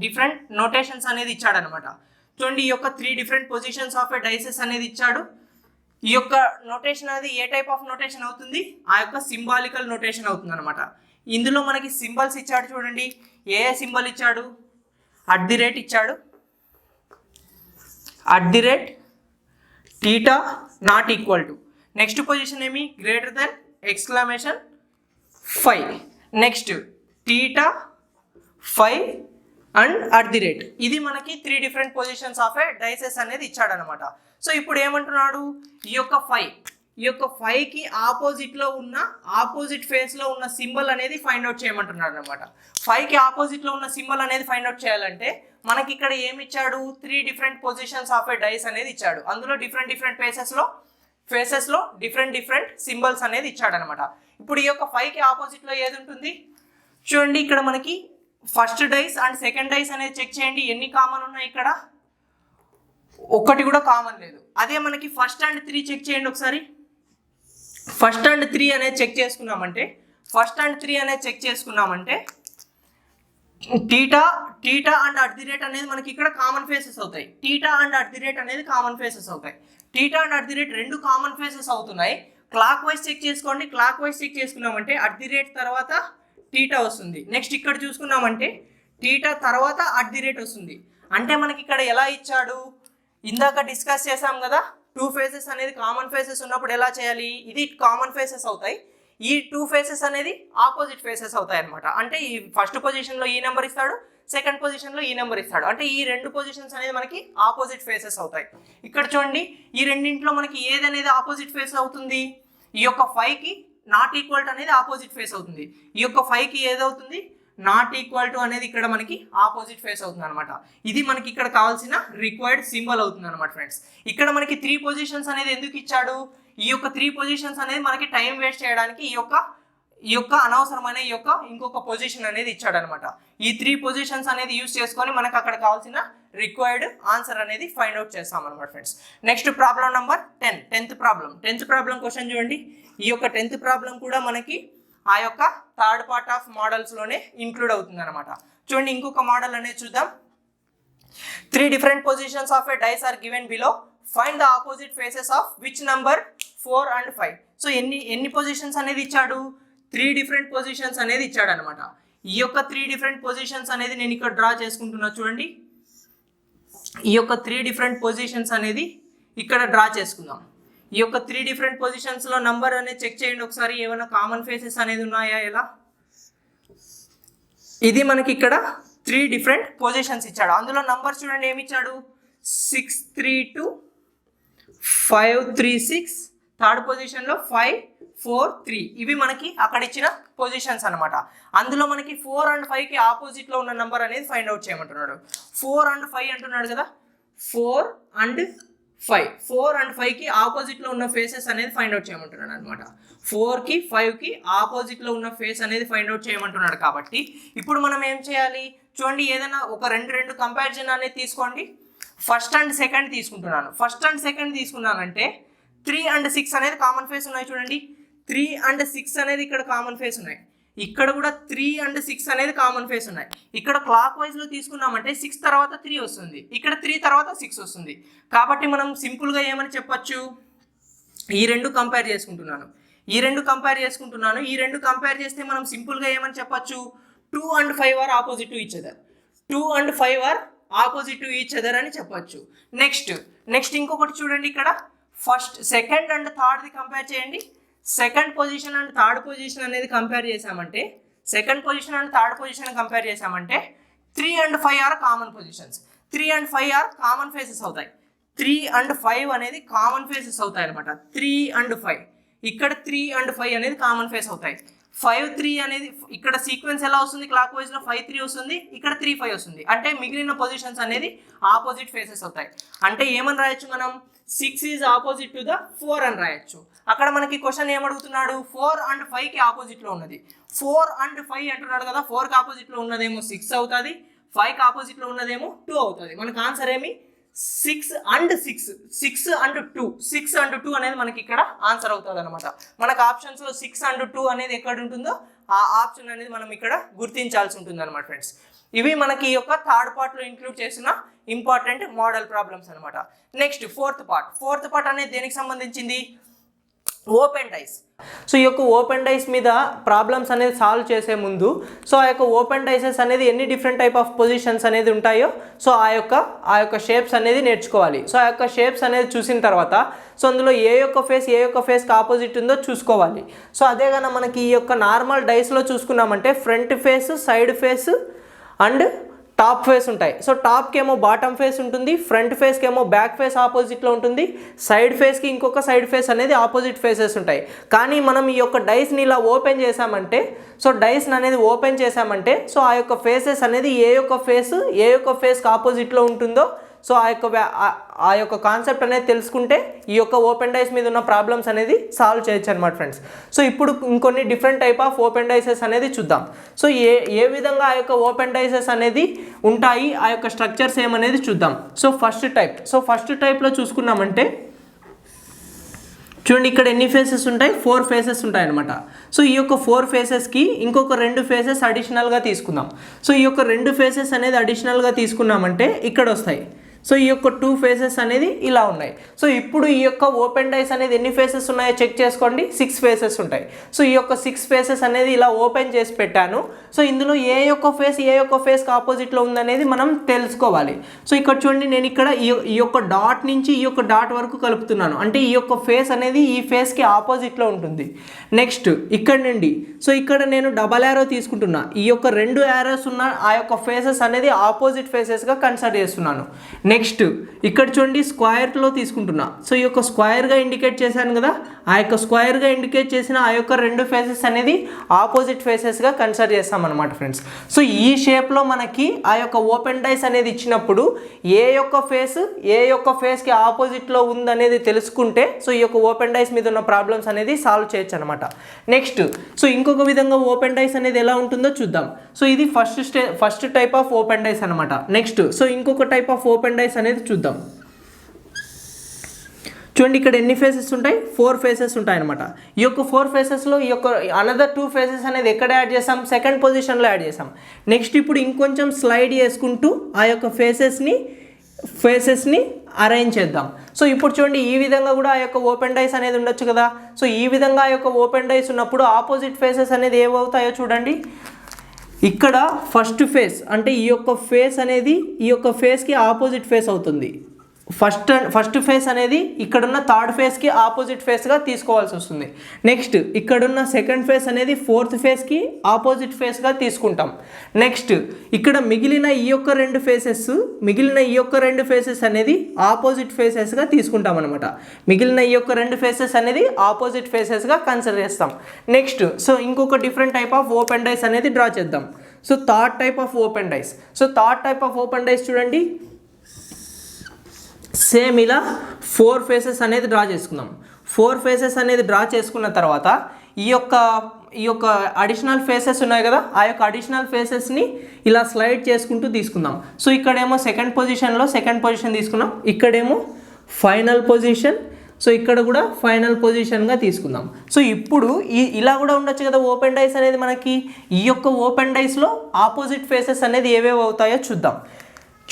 డిఫరెంట్ నోటేషన్స్ అనేది ఇచ్చాడు అనమాట. చూడండి ఈ యొక్క 3 different positions of a dices అనేది ఇచ్చాడు. ఈ యొక్క నోటేషన్ అనేది ఏ టైప్ ఆఫ్ నోటేషన్ అవుతుంది, ఆ యొక్క సింబాలికల్ నోటేషన్ అవుతుంది అనమాట. ఇందులో మనకి సింబల్స్ ఇచ్చాడు చూడండి. ఏ సింబల్ ఇచ్చాడు, @ ఇచ్చాడు, @θ not equal to, next position ఏమి గ్రేటర్ దెన్ !5, నెక్స్ట్ θ 5 అండ్ @ ఇది మనకి 3 different positions of a dices అనేది ఇచ్చాడనమాట. సో ఇప్పుడు ఏమంటున్నాడు, ఈ యొక్క 5కి ఆపోజిట్లో ఉన్న ఆపోజిట్ ఫేస్లో ఉన్న సింబల్ అనేది ఫైండ్ అవుట్ చేయమంటున్నాడు అనమాట. 5కి ఆపోజిట్లో ఉన్న సింబల్ అనేది ఫైండ్ అవుట్ చేయాలంటే మనకి ఇక్కడ ఏమి ఇచ్చాడు, 3 different positions of a dice అనేది ఇచ్చాడు. అందులో డిఫరెంట్ ఫేసెస్లో డిఫరెంట్ సింబల్స్ అనేది ఇచ్చాడు అనమాట. ఇప్పుడు ఈ యొక్క 5కి ఆపోజిట్లో ఏది ఉంటుంది చూడండి. ఇక్కడ మనకి first dice and second dice అనేది చెక్ చేయండి. ఎన్ని కామన్ ఉన్నాయి, ఇక్కడ ఒకటి కూడా కామన్ లేదు. అదే మనకి ఫస్ట్ అండ్ 3 చెక్ చేయండి ఒకసారి. ఫస్ట్ అండ్ 3 అనేది చెక్ చేసుకున్నామంటే θ అండ్ @ అనేది మనకి ఇక్కడ కామన్ ఫేసెస్ అవుతాయి. θ అండ్ @ అనేది కామన్ ఫేసెస్ అవుతాయి. θ అండ్ @ రెండు కామన్ ఫేసెస్ అవుతున్నాయి. క్లాక్ వైజ్ చెక్ చేసుకోండి. క్లాక్ వైజ్ చెక్ చేసుకున్నామంటే @ తర్వాత θ వస్తుంది. నెక్స్ట్ ఇక్కడ చూసుకున్నామంటే θ తర్వాత @ వస్తుంది. అంటే మనకి ఇక్కడ ఎలా ఇచ్చాడు, ఇందాక డిస్కస్ చేసాం కదా, 2 ఫేసెస్ అనేది కామన్ ఫేసెస్ ఉన్నప్పుడు ఎలా చేయాలి, ఇది కామన్ ఫేసెస్ అవుతాయి, ఈ 2 ఫేసెస్ అనేది ఆపోజిట్ ఫేసెస్ అవుతాయి అనమాట. అంటే ఈ ఫస్ట్ పొజిషన్లో ఈ నెంబర్ ఇస్తాడు, సెకండ్ పొజిషన్లో ఈ నెంబర్ ఇస్తాడు. అంటే ఈ 2 పొజిషన్స్ అనేది మనకి ఆపోజిట్ ఫేసెస్ అవుతాయి. ఇక్కడ చూడండి, ఈ రెండింటిలో మనకి ఏది అనేది ఆపోజిట్ ఫేస్ అవుతుంది, ఈ యొక్క 5కి నాట్ ఈక్వల్ టు అనేది ఆపోజిట్ ఫేస్ అవుతుంది. ఈ యొక్క 5కి ఏదవుతుంది, నాట్ ఈక్వల్ టు అనేది ఇక్కడ మనకి ఆపోజిట్ ఫేస్ అవుతుంది అనమాట. ఇది మనకి ఇక్కడ కావాల్సిన రిక్వైర్డ్ సింబల్ అవుతుంది అనమాట ఫ్రెండ్స్. ఇక్కడ మనకి 3 పొజిషన్స్ అనేది ఎందుకు ఇచ్చాడు, ఈ యొక్క 3 పొజిషన్స్ అనేది మనకి టైం వేస్ట్ చేయడానికి ఈ యొక్క అనవసరమైన ఇంకొక పొజిషన్ అనేది ఇచ్చాడు అనమాట. ఈ 3 పొజిషన్స్ అనేది యూస్ చేసుకొని మనకు అక్కడ కావాల్సిన రిక్వైర్డ్ ఆన్సర్ అనేది ఫైండ్ అవుట్ చేస్తాం అనమాట friends. Next problem number 10, 10th problem question చూడండి. ఈ యొక్క 10th ప్రాబ్లం కూడా మనకి ఆ యొక్క థర్డ్ పార్ట్ ఆఫ్ మోడల్స్లోనే ఇంక్లూడ్ అవుతుంది అనమాట. చూడండి, ఇంకొక మోడల్ అనేది చూద్దాం. 3 different positions of a dice are given below, find the opposite faces of which number 4 and 5. So ఎన్ని పొజిషన్స్ అనేది ఇచ్చాడు, 3 డిఫరెంట్ పొజిషన్స్ అనేది ఇచ్చాడు అనమాట. ఈ యొక్క 3 డిఫరెంట్ పొజిషన్స్ అనేది నేను ఇక్కడ డ్రా చేసుకుంటున్నా చూడండి. ఈ యొక్క 3 డిఫరెంట్ పొజిషన్స్ అనేది ఇక్కడ డ్రా చేసుకుందాం. ఈ యొక్క 3 డిఫరెంట్ పొజిషన్స్లో నంబర్ అనేది చెక్ చేయండి ఒకసారి, ఏమైనా కామన్ ఫేసెస్ అనేది ఉన్నాయా. ఎలా, ఇది మనకి ఇక్కడ 3 డిఫరెంట్ పొజిషన్స్ ఇచ్చాడు. అందులో నంబర్ చూడండి ఏమి ఇచ్చాడు, 632 536, థర్డ్ పొజిషన్లో 543. ఇవి మనకి అక్కడ ఇచ్చిన పొజిషన్స్ అనమాట. అందులో మనకి 4 and 5కి ఆపోజిట్లో ఉన్న నెంబర్ అనేది ఫైండ్ అవుట్ చేయమంటున్నాడు. 4 and 5 అంటున్నాడు కదా, 4 and 5కి ఆపోజిట్లో ఉన్న ఫేసెస్ అనేది ఫైండ్ అవుట్ చేయమంటున్నాడు అనమాట. 4కి 5కి ఆపోజిట్లో ఉన్న ఫేస్ అనేది ఫైండ్ అవుట్ చేయమంటున్నాడు. కాబట్టి ఇప్పుడు మనం ఏం చేయాలి చూడండి, ఏదైనా ఒక రెండు కంపారిజన్ అనేది తీసుకోండి. ఫస్ట్ అండ్ సెకండ్ తీసుకున్నానంటే 3 and 6 అనేది కామన్ ఫేస్ ఉన్నాయి చూడండి. 3 and 6 అనేది ఇక్కడ కామన్ ఫేస్ ఉన్నాయి. ఇక్కడ కూడా 3 and 6 అనేది కామన్ ఫేస్ ఉన్నాయి. ఇక్కడ క్లాక్ వైజ్లో తీసుకున్నామంటే 6 తర్వాత 3 వస్తుంది, ఇక్కడ 3 తర్వాత 6 వస్తుంది. కాబట్టి మనం సింపుల్గా ఏమని చెప్పచ్చు, ఈ రెండు కంపేర్ చేసుకుంటున్నాను. ఈ రెండు కంపేర్ చేస్తే మనం సింపుల్గా ఏమని చెప్పచ్చు, 2 and 5 are opposite to each other. 2 and 5 are opposite to each other అని చెప్పచ్చు. నెక్స్ట్ ఇంకొకటి చూడండి, ఇక్కడ ఫస్ట్ సెకండ్ అండ్ థర్డ్ది కంపేర్ చేయండి. Second position and third position అనేది కంపేర్ చేసామంటే 3 and 5 are common positions. 3 and 5 are common faces అవుతాయి. 3 and 5 అనేది కామన్ ఫేసెస్ అవుతాయి అనమాట. 3 and 5 ఇక్కడ 3 and 5 అనేది కామన్ ఫేస్ అవుతాయి. 5-3 అనేది ఇక్కడ సీక్వెన్స్ ఎలా వస్తుంది, క్లాక్ వైజ్లో 5-3 వస్తుంది, ఇక్కడ 3-5 వస్తుంది. అంటే మిగిలిన పొజిషన్స్ అనేది ఆపోజిట్ ఫేసెస్ అవుతాయి. అంటే ఏమని రాయొచ్చు మనం, 6 ఈజ్ ఆపోజిట్ టు ద 4 అని రాయొచ్చు. అక్కడ మనకి క్వశ్చన్ ఏమడుగుతున్నాడు, 4 and 5కి ఆపోజిట్లో ఉన్నది. 4 and 5 అంటున్నాడు కదా, 4కి ఆపోజిట్లో ఉన్నదేమో 6 అవుతుంది, 5కి ఆపోజిట్లో ఉన్నదేమో 2 అవుతుంది. మనకు ఆన్సర్ ఏమి 6 and 2 అనేది మనకి ఇక్కడ ఆన్సర్ అవుతుంది అనమాట. మనకు ఆప్షన్స్లో 6 and 2 అనేది ఎక్కడ ఉంటుందో ఆ ఆప్షన్ అనేది మనం ఇక్కడ గుర్తించాల్సి ఉంటుంది అనమాట ఫ్రెండ్స్. ఇవి మనకి ఈ యొక్క థర్డ్ పార్ట్లో ఇంక్లూడ్ చేసిన ఇంపార్టెంట్ మోడల్ ప్రాబ్లమ్స్ అనమాట. నెక్స్ట్ ఫోర్త్ పార్ట్ అనేది దేనికి సంబంధించింది? Open dice. సో ఈ యొక్క ఓపెన్ డైస్ మీద ప్రాబ్లమ్స్ అనేది సాల్వ్ చేసే ముందు సో ఆ యొక్క ఓపెన్ డైసెస్ అనేది ఎన్ని డిఫరెంట్ టైప్ ఆఫ్ పొజిషన్స్ అనేది ఉంటాయో సో ఆ యొక్క షేప్స్ అనేది నేర్చుకోవాలి. సో ఆ యొక్క షేప్స్ అనేది చూసిన తర్వాత సో అందులో ఏ యొక్క ఫేస్కి ఆపోజిట్ ఉందో చూసుకోవాలి. సో అదే కన్నా మనకి ఈ యొక్క నార్మల్ డైస్లో చూసుకున్నామంటే front face, side face and top face ఉంటాయి. సో టాప్కి ఏమో బాటమ్ ఫేస్ ఉంటుంది, ఫ్రంట్ ఫేస్కి ఏమో బ్యాక్ ఫేస్ ఆపోజిట్లో ఉంటుంది, సైడ్ ఫేస్కి ఇంకొక సైడ్ ఫేస్ అనేది ఆపోజిట్ ఫేసెస్ ఉంటాయి. కానీ మనం ఈ యొక్క డైస్ని ఇలా ఓపెన్ చేసామంటే సో ఆ యొక్క ఫేసెస్ అనేది ఏ యొక్క ఫేస్కి ఆపోజిట్లో ఉంటుందో సో ఆ యొక్క కాన్సెప్ట్ అనేది తెలుసుకుంటే ఈ యొక్క ఓపెన్ డైస్ మీద ఉన్న ప్రాబ్లమ్స్ అనేది సాల్వ్ చేయొచ్చు అనమాట ఫ్రెండ్స్. సో ఇప్పుడు ఇంకొన్ని different type of open dices అనేది చూద్దాం. సో ఏ విధంగా ఆ యొక్క ఓపెన్ డైసెస్ అనేది ఉంటాయి, ఆ యొక్క స్ట్రక్చర్స్ ఏమనేది చూద్దాం. సో ఫస్ట్ టైప్లో చూసుకున్నామంటే చూడండి ఇక్కడ ఎన్ని ఫేసెస్ ఉంటాయి? 4 ఫేసెస్ ఉంటాయి అనమాట. సో ఈ యొక్క 4 ఫేసెస్కి ఇంకొక 2 ఫేసెస్ అడిషనల్గా తీసుకుందాం. సో ఈ యొక్క 2 ఫేసెస్ అనేది అడిషనల్గా తీసుకున్నామంటే ఇక్కడ వస్తాయి. సో ఈ యొక్క 2 ఫేసెస్ అనేది ఇలా ఉన్నాయి. సో ఇప్పుడు ఈ యొక్క ఓపెన్ డైస్ అనేది ఎన్ని ఫేసెస్ ఉన్నాయో చెక్ చేసుకోండి. 6 ఫేసెస్ ఉంటాయి. సో ఈ యొక్క 6 ఫేసెస్ అనేది ఇలా ఓపెన్ చేసి పెట్టాను. సో ఇందులో ఏ యొక్క ఫేస్కి ఆపోజిట్లో ఉందనేది మనం తెలుసుకోవాలి. సో ఇక్కడ చూడండి నేను ఇక్కడ ఈ యొక్క డాట్ నుంచి ఈ యొక్క డాట్ వరకు కలుపుతున్నాను. అంటే ఈ యొక్క ఫేస్ అనేది ఈ ఫేస్కి ఆపోజిట్లో ఉంటుంది. నెక్స్ట్ ఇక్కడ నుండి సో ఇక్కడ నేను డబల్ యారో తీసుకుంటున్నా. ఈ యొక్క 2 యారోస్ ఉన్న ఆ యొక్క ఫేసెస్ అనేది ఆపోజిట్ ఫేసెస్గా కన్సిడర్ చేస్తున్నాను. నెక్స్ట్ ఇక్కడ చూడండి స్క్వేర్లో తీసుకుంటున్నా. సో ఈ యొక్క స్క్వేర్గా ఇండికేట్ చేశాను కదా, ఆ యొక్క స్క్వేర్గా ఇండికేట్ చేసిన ఆ యొక్క 2 ఫేసెస్ అనేది ఆపోజిట్ ఫేసెస్గా కన్సిడర్ చేస్తాం అనమాట ఫ్రెండ్స్. సో ఈ షేప్లో మనకి ఆ యొక్క ఓపెన్ డైస్ అనేది ఇచ్చినప్పుడు ఏ యొక్క ఫేస్కి ఆపోజిట్లో ఉందనేది తెలుసుకుంటే సో ఈ యొక్క ఓపెన్ డైస్ మీద ఉన్న ప్రాబ్లమ్స్ అనేది సాల్వ్ చేయొచ్చు అనమాట. నెక్స్ట్ సో ఇంకొక విధంగా ఓపెన్ డైస్ అనేది ఎలా ఉంటుందో చూద్దాం. సో ఇది first type of open dice అనమాట. నెక్స్ట్ సో ఇంకొక టైప్ ఆఫ్ ఓపెన్ డైస్ అనేది చూద్దాం. చూడండి ఇక్కడ ఎన్ని ఫేసెస్ ఉంటాయి? 4 ఫేసెస్ ఉంటాయి అనమాట. ఈ యొక్క 4 ఫేసెస్లో ఈ యొక్క అనదర్ 2 ఫేసెస్ అనేది ఎక్కడ యాడ్ చేసాం? సెకండ్ పొజిషన్లో యాడ్ చేసాం. నెక్స్ట్ ఇప్పుడు ఇంకొంచెం స్లైడ్ చేసుకుంటూ ఆ యొక్క ఫేసెస్ని అరేంజ్ చేద్దాం. సో ఇప్పుడు చూడండి ఈ విధంగా కూడా ఆ యొక్క ఓపెన్ డైస్ అనేది ఉండొచ్చు కదా. సో ఈ విధంగా ఆ యొక్క ఓపెన్ డైస్ ఉన్నప్పుడు ఆపోజిట్ ఫేసెస్ అనేది ఏమవుతాయో చూడండి. ఇక్కడ ఫస్ట్ ఫేస్ అంటే ఈ యొక్క ఫేస్ అనేది ఈ యొక్క ఫేస్కి ఆపోజిట్ ఫేస్ అవుతుంది. ఫస్ట్ ఫేస్ అనేది ఇక్కడున్న థర్డ్ ఫేస్కి ఆపోజిట్ ఫేస్గా తీసుకోవాల్సి వస్తుంది. నెక్స్ట్ ఇక్కడున్న సెకండ్ ఫేస్ అనేది 4th ఫేస్కి ఆపోజిట్ ఫేస్గా తీసుకుంటాం. నెక్స్ట్ ఇక్కడ మిగిలిన ఈ యొక్క 2 ఫేసెస్ అనేది ఆపోజిట్ ఫేసెస్గా తీసుకుంటాం అనమాట. మిగిలిన ఈ యొక్క 2 ఫేసెస్ అనేది ఆపోజిట్ ఫేసెస్గా కన్సిడర్ చేస్తాం. నెక్స్ట్ సో ఇంకొక different type of open dice అనేది డ్రా చేద్దాం. So third type of open dice చూడండి. సేమ్ ఇలా 4 ఫేసెస్ అనేది డ్రా చేసుకుందాం. 4 ఫేసెస్ అనేది డ్రా చేసుకున్న తర్వాత ఈ యొక్క అడిషనల్ ఫేసెస్ ఉన్నాయి కదా, ఆ యొక్క అడిషనల్ ఫేసెస్ని ఇలా స్లైడ్ చేసుకుంటూ తీసుకుందాం. సో ఇక్కడేమో సెకండ్ పొజిషన్ తీసుకున్నాం. ఇక్కడేమో ఫైనల్ పొజిషన్. సో ఇక్కడ కూడా ఫైనల్ పొజిషన్గా తీసుకుందాం. సో ఇప్పుడు ఇలా కూడా ఉండొచ్చు కదా ఓపెన్ డైస్ అనేది మనకి. ఈ యొక్క ఓపెన్ డైస్లో ఆపోజిట్ ఫేసెస్ అనేది ఏవేవి అవుతాయో చూద్దాం.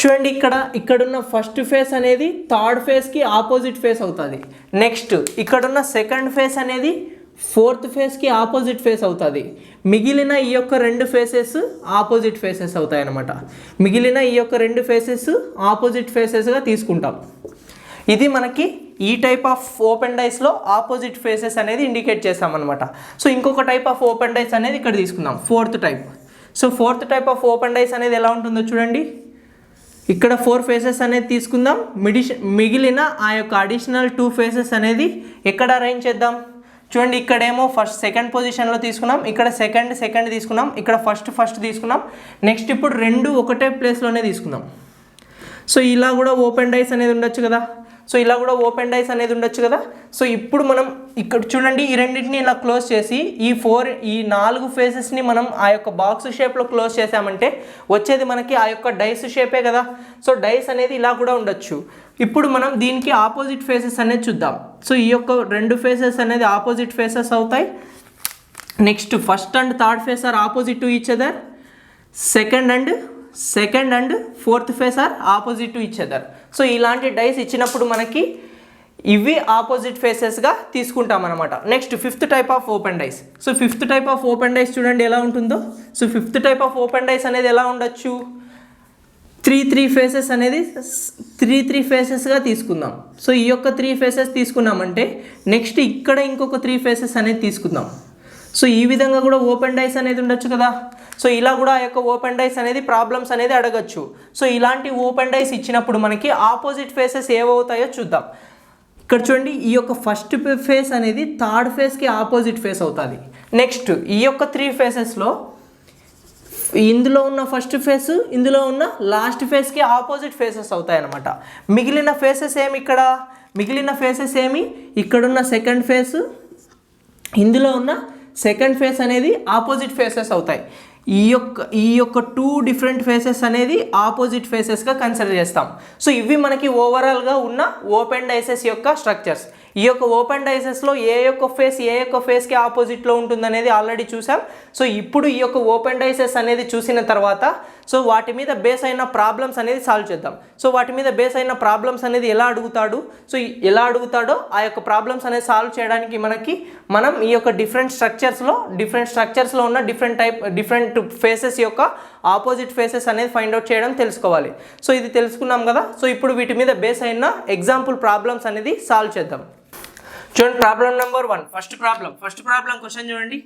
చూడండి ఇక్కడున్న ఫస్ట్ ఫేస్ అనేది థర్డ్ ఫేస్కి ఆపోజిట్ ఫేస్ అవుతుంది. నెక్స్ట్ ఇక్కడున్న సెకండ్ ఫేస్ అనేది 4th ఫేస్కి ఆపోజిట్ ఫేస్ అవుతుంది. మిగిలిన ఈ యొక్క 2 ఫేసెస్ ఆపోజిట్ ఫేసెస్ అవుతాయి అన్నమాట. మిగిలిన ఈ యొక్క 2 ఫేసెస్ ఆపోజిట్ ఫేసెస్గా తీసుకుంటాం. ఇది మనకి ఈ టైప్ ఆఫ్ ఓపెన్ డైస్లో ఆపోజిట్ ఫేసెస్ అనేది ఇండికేట్ చేస్తామన్నమాట. సో ఇంకొక టైప్ ఆఫ్ ఓపెన్ డైస్ అనేది ఇక్కడ తీసుకుందాం, 4th type. So 4th type of open dice అనేది ఎలా ఉంటుందో చూడండి. ఇక్కడ 4 ఫేసెస్ అనేది తీసుకుందాం. మిగిలిన ఆ యొక్క అడిషనల్ 2 ఫేసెస్ అనేది ఎక్కడ అరేంజ్ చేద్దాం? చూడండి ఇక్కడేమో సెకండ్ పొజిషన్లో తీసుకున్నాం. ఇక్కడ సెకండ్ తీసుకున్నాం. ఇక్కడ ఫస్ట్ తీసుకున్నాం. నెక్స్ట్ ఇప్పుడు 2 ఒకటే ప్లేస్లోనే తీసుకుందాం. సో ఇలా కూడా ఓపెన్ డైస్ అనేది ఉండొచ్చు కదా. సో ఇప్పుడు మనం ఇక్కడ చూడండి ఈ రెండింటిని ఇలా క్లోజ్ చేసి ఈ 4 ఫేసెస్ని మనం ఆ యొక్క బాక్స్ షేప్లో క్లోజ్ చేసామంటే వచ్చేది మనకి ఆ యొక్క డైస్ షేపే కదా. సో డైస్ అనేది ఇలా కూడా ఉండొచ్చు. ఇప్పుడు మనం దీనికి ఆపోజిట్ ఫేసెస్ అనేది చూద్దాం. సో ఈ యొక్క 2 ఫేసెస్ అనేది ఆపోజిట్ ఫేసెస్ అవుతాయి. Next first and third face are opposite to each other. Second and second and fourth face are opposite to each other. So ఇలాంటి డైస్ ఇచ్చినప్పుడు మనకి ఇవి ఆపోజిట్ ఫేసెస్గా తీసుకుంటాం అనమాట. Next fifth type of open dice. So fifth type of open dice చూడండి ఎలా ఉంటుందో. So fifth type of open dice అనేది ఎలా ఉండొచ్చు, త్రీ ఫేసెస్ అనేది త్రీ ఫేసెస్గా తీసుకుందాం. సో ఈ యొక్క 3 ఫేసెస్ తీసుకున్నామంటే నెక్స్ట్ ఇక్కడ ఇంకొక 3 ఫేసెస్ అనేది తీసుకుందాం. సో ఈ విధంగా కూడా ఓపెన్ డైస్ అనేది ఉండొచ్చు కదా. సో ఇలా కూడా ఆ యొక్క ఓపెన్ డైస్ అనేది ప్రాబ్లమ్స్ అనేది అడగచ్చు. సో ఇలాంటి ఓపెన్ డైస్ ఇచ్చినప్పుడు మనకి ఆపోజిట్ ఫేసెస్ ఏవవుతాయో చూద్దాం. ఇక్కడ చూడండి, ఈ యొక్క ఫస్ట్ ఫేస్ అనేది థర్డ్ ఫేస్కి ఆపోజిట్ ఫేస్ అవుతుంది. నెక్స్ట్ ఈ యొక్క 3 ఫేసెస్లో ఇందులో ఉన్న ఫస్ట్ ఫేస్, ఇందులో ఉన్న లాస్ట్ ఫేస్కి ఆపోజిట్ ఫేసెస్ అవుతాయి అన్నమాట. మిగిలిన ఫేసెస్ ఏమి ఇక్కడున్న సెకండ్ ఫేస్, ఇందులో ఉన్న సెకండ్ ఫేస్ అనేది ఆపోజిట్ ఫేసెస్ అవుతాయి. ఈ యొక్క 2 డిఫరెంట్ ఫేసెస్ అనేది ఆపోజిట్ ఫేసెస్గా కన్సిడర్ చేస్తాం. సో ఇవి మనకి ఓవరాల్గా ఉన్న ఓపెన్ డైసెస్ యొక్క స్ట్రక్చర్స్. ఈ యొక్క ఓపెన్ డైసెస్లో ఏ యొక్క ఫేస్కి ఆపోజిట్లో ఉంటుందనేది ఆల్రెడీ చూసాం. సో ఇప్పుడు ఈ యొక్క ఓపెన్ డైసెస్ అనేది చూసిన తర్వాత సో వాటి మీద బేస్ అయిన ప్రాబ్లమ్స్ అనేది సాల్వ్ చేద్దాం. సో వాటి మీద బేస్ అయిన ప్రాబ్లమ్స్ అనేది ఎలా అడుగుతాడో ఆ యొక్క ప్రాబ్లమ్స్ అనేది సాల్వ్ చేయడానికి మనం ఈ యొక్క డిఫరెంట్ స్ట్రక్చర్స్లో ఉన్న డిఫరెంట్ ఫేసెస్ యొక్క ఆపోజిట్ ఫేసెస్ అనేది ఫైండ్ అవుట్ చేయడం తెలుసుకోవాలి. సో ఇది తెలుసుకున్నాం కదా. సో ఇప్పుడు వీటి మీద బేస్ అయిన ఎగ్జాంపుల్ ప్రాబ్లమ్స్ అనేది సాల్వ్ చేద్దాం. చూడండి, problem number 1. First problem question చూడండి.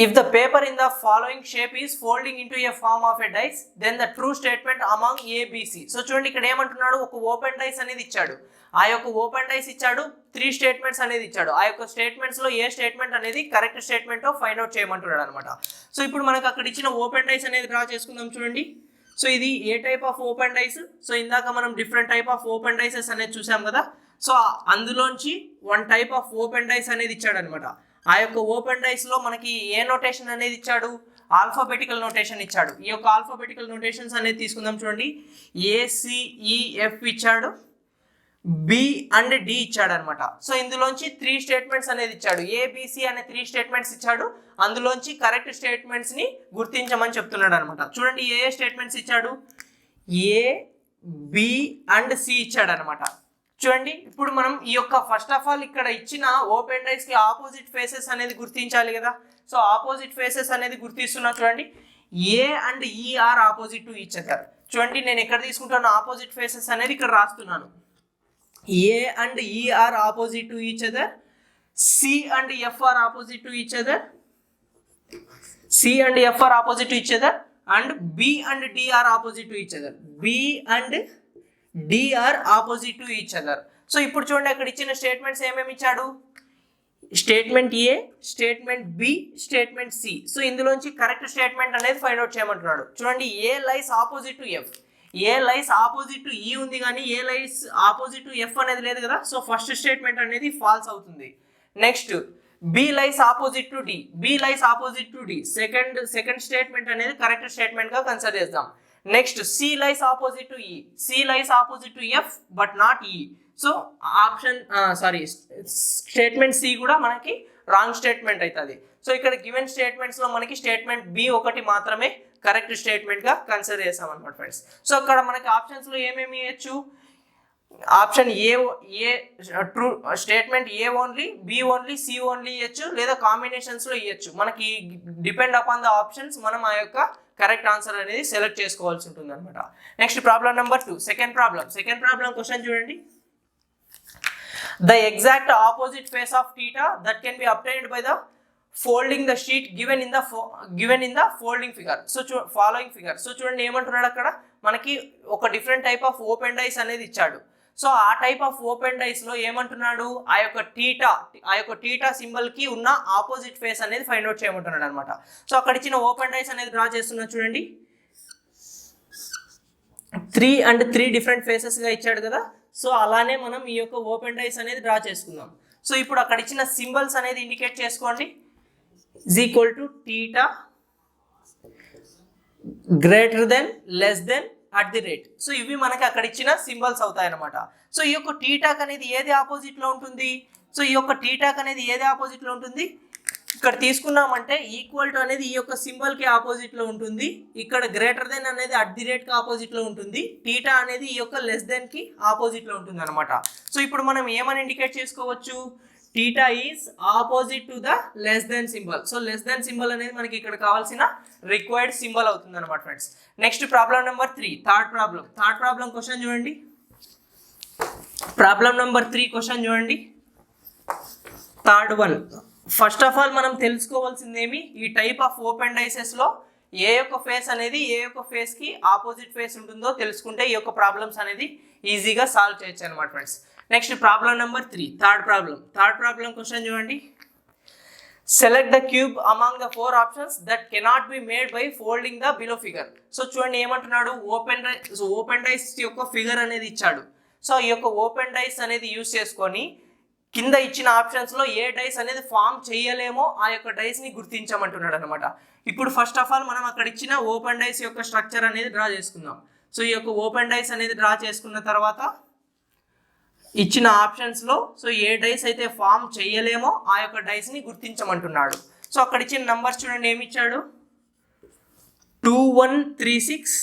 If the paper in the following shape is folding into a form of a dice, then the true statement among A, B, C. So చూడండి, ఇక్కడ ఏమంటున్నాడు, ఒక open dice అనేది ఇచ్చాడు. ఆ యొక్క open dice ఇచ్చాడు, 3 స్టేట్మెంట్స్ అనేది ఇచ్చాడు. ఆ యొక్క స్టేట్మెంట్స్లో ఏ స్టేట్మెంట్ అనేది కరెక్ట్ స్టేట్మెంటో ఫైండ్ అవుట్ చేయమంటున్నాడు అనమాట. సో ఇప్పుడు మనకు అక్కడ ఇచ్చిన ఓపెన్ డైస్ అనేది డ్రా చేసుకుందాం. చూడండి, సో ఇది a type of open dice. So ఇందాక మనం different type of open dices అనేది చూసాం కదా. సో అందులోంచి 1 టైప్ ఆఫ్ ఓపెన్ డైస్ అనేది ఇచ్చాడు అనమాట. ఆ యొక్క ఓపెన్ డైస్లో మనకి ఏ నోటేషన్ అనేది ఇచ్చాడు, ఆల్ఫాబెటికల్ నోటేషన్ ఇచ్చాడు. ఈ యొక్క ఆల్ఫాబెటికల్ నోటేషన్స్ అనేది తీసుకుందాం. చూడండి, ACEF ఇచ్చాడు, B అండ్ D ఇచ్చాడు అనమాట. సో ఇందులోంచి 3 స్టేట్మెంట్స్ అనేది ఇచ్చాడు. ABC అనే 3 స్టేట్మెంట్స్ ఇచ్చాడు. అందులోంచి కరెక్ట్ స్టేట్మెంట్స్ని గుర్తించమని చెప్తున్నాడు అనమాట. చూడండి, ఏ స్టేట్మెంట్స్ ఇచ్చాడు, A, B అండ్ C ఇచ్చాడు అనమాట. చూడండి, ఇప్పుడు మనం ఈ యొక్క ఫస్ట్ ఆఫ్ ఆల్ ఇక్కడ ఇచ్చిన ఓపెన్ డైస్కి ఆపోజిట్ ఫేసెస్ అనేది గుర్తించాలి కదా. సో ఆపోజిట్ ఫేసెస్ అనేది గుర్తిస్తున్నా. చూడండి, A and E are opposite to each other. చూడండి, నేను ఎక్కడ తీసుకుంటాను ఆపోజిట్ ఫేసెస్ అనేది ఇక్కడ రాస్తున్నాను. A and E are opposite to each other. C and F are opposite to each other. C and F are opposite to each other. And B and D are opposite to each other. B and D are opposite to each other. So ఇప్పుడు చూడండి, అక్కడ ఇచ్చిన statements ఏమేమి ఇచ్చాడు, statement A, statement B, statement C. So ఇందులోంచి correct statement అనేది find out చేయమంటున్నాడు. చూడండి, A lies opposite to F, A lies opposite to E ఉంది కానీ A lies opposite to F అనేది లేదు కదా. సో ఫస్ట్ స్టేట్మెంట్ అనేది ఫాల్స్ అవుతుంది. Next B lies opposite to D, B lies opposite to D, second statement అనేది correct statement గా consider చేద్దాం. Next C lies opposite to E, C lies opposite to F but not E. So statement C కూడా మనకి wrong statement అవుతుంది. So ఇక్కడ given statements లో మనకి statement B ఒకటి మాత్రమే కరెక్ట్ స్టేట్మెంట్ గా కన్సిడర్ చేస్తాం అనమాట ఫ్రెండ్స్. సో అక్కడ మనకి ఆప్షన్స్ లో ఏమేమి ఇవ్వచ్చు, option A true statement A only, B only, C only ఇవ్వచ్చు, లేదా కాంబినేషన్స్ లో ఇవ్వచ్చు. మనకి డిపెండ్ అపాన్ ద ఆప్షన్స్ మనం ఆ యొక్క కరెక్ట్ ఆన్సర్ అనేది సెలెక్ట్ చేసుకోవాల్సి ఉంటుంది అనమాట. Next problem number 2, second problem question చూడండి. The exact opposite face of theta that can be obtained by the folding the sheet given in the folding figure. So following figure. So చూడండి, ఏమంటున్నాడు అక్కడ మనకి ఒక different type of open dice అనేది ఇచ్చాడు. So ఆ type of open dice లో ఏమంటున్నాడు, ఆ యొక్క టీటా సింబల్ కి ఉన్న ఆపోజిట్ ఫేస్ అనేది ఫైండ్ అవుట్ చేయమంటున్నాడు అనమాట. సో అక్కడ ఇచ్చిన ఓపెన్ డైస్ అనేది డ్రా చేస్తున్నా. చూడండి, 3 డిఫరెంట్ ఫేసెస్ గా ఇచ్చాడు కదా. సో అలానే మనం ఈ యొక్క ఓపెన్ డైస్ అనేది డ్రా చేసుకుందాం. సో ఇప్పుడు అక్కడ ఇచ్చిన సింబల్స్ అనేది ఇండికేట్ చేసుకోండి. Is equal to theta greater than, less than, at the rate. So ఇవి మనకి అక్కడ ఇచ్చిన సింబల్స్ అవుతాయి అనమాట. సో ఈ యొక్క టీటాక్ అనేది ఏది ఆపోజిట్ లో ఉంటుంది, ఇక్కడ తీసుకున్నామంటే ఈక్వల్ టు అనేది ఈ యొక్క సింబల్కి ఆపోజిట్లో ఉంటుంది, ఇక్కడ గ్రేటర్ దెన్ అనేది @కి ఆపోజిట్లో ఉంటుంది, టీటా అనేది ఈ యొక్క లెస్ దెన్కి ఆపోజిట్లో ఉంటుంది అనమాట. సో ఇప్పుడు మనం ఏమని ఇండికేట్ చేసుకోవచ్చు, theta is opposite to the less than symbol. So less than symbol అనేది మనకి ఇక్కడ కావాల్సిన రిక్వైర్డ్ సింబల్ అవుతుంది అనమాట friends. Next problem number 3, third problem question చూడండి. ప్రాబ్లం నెంబర్ 3 క్వశ్చన్ చూడండి, third one. First of all మనం తెలుసుకోవాల్సిందేమి, ఈ టైప్ ఆఫ్ ఓపెన్ డైసెస్లో ఏ యొక్క ఫేస్ అనేది ఏ యొక్క ఫేస్కి ఆపోజిట్ ఫేస్ ఉంటుందో తెలుసుకుంటే ఈ యొక్క ప్రాబ్లమ్స్ అనేది ఈజీగా సాల్వ్ చేయొచ్చు అనమాట friends. Next problem number 3, third problem question చూడండి. Select the cube among the 4 options that cannot be made by folding the below figure. So చూడండి ఏమంటున్నాడు, ఓపెన్ డైస్ యొక్క ఫిగర్ అనేది ఇచ్చాడు. సో ఈ యొక్క ఓపెన్ డైస్ అనేది యూజ్ చేసుకొని కింద ఇచ్చిన ఆప్షన్స్లో ఏ డైస్ అనేది ఫామ్ చేయలేమో ఆ యొక్క డైస్ని గుర్తించమంటున్నాడు అనమాట. ఇప్పుడు ఫస్ట్ ఆఫ్ ఆల్ మనం అక్కడ ఇచ్చిన ఓపెన్ డైస్ యొక్క స్ట్రక్చర్ అనేది డ్రా చేసుకుందాం. సో ఈ యొక్క ఓపెన్ డైస్ అనేది డ్రా చేసుకున్న తర్వాత ఇచ్చిన ఆప్షన్స్లో సో ఏ డైస్ అయితే ఫామ్ చేయలేమో ఆ యొక్క డైస్ని గుర్తించమంటున్నాడు. సో అక్కడ ఇచ్చిన నంబర్స్ చూడండి, ఏమి ఇచ్చాడు, 2, 1, 3, 6,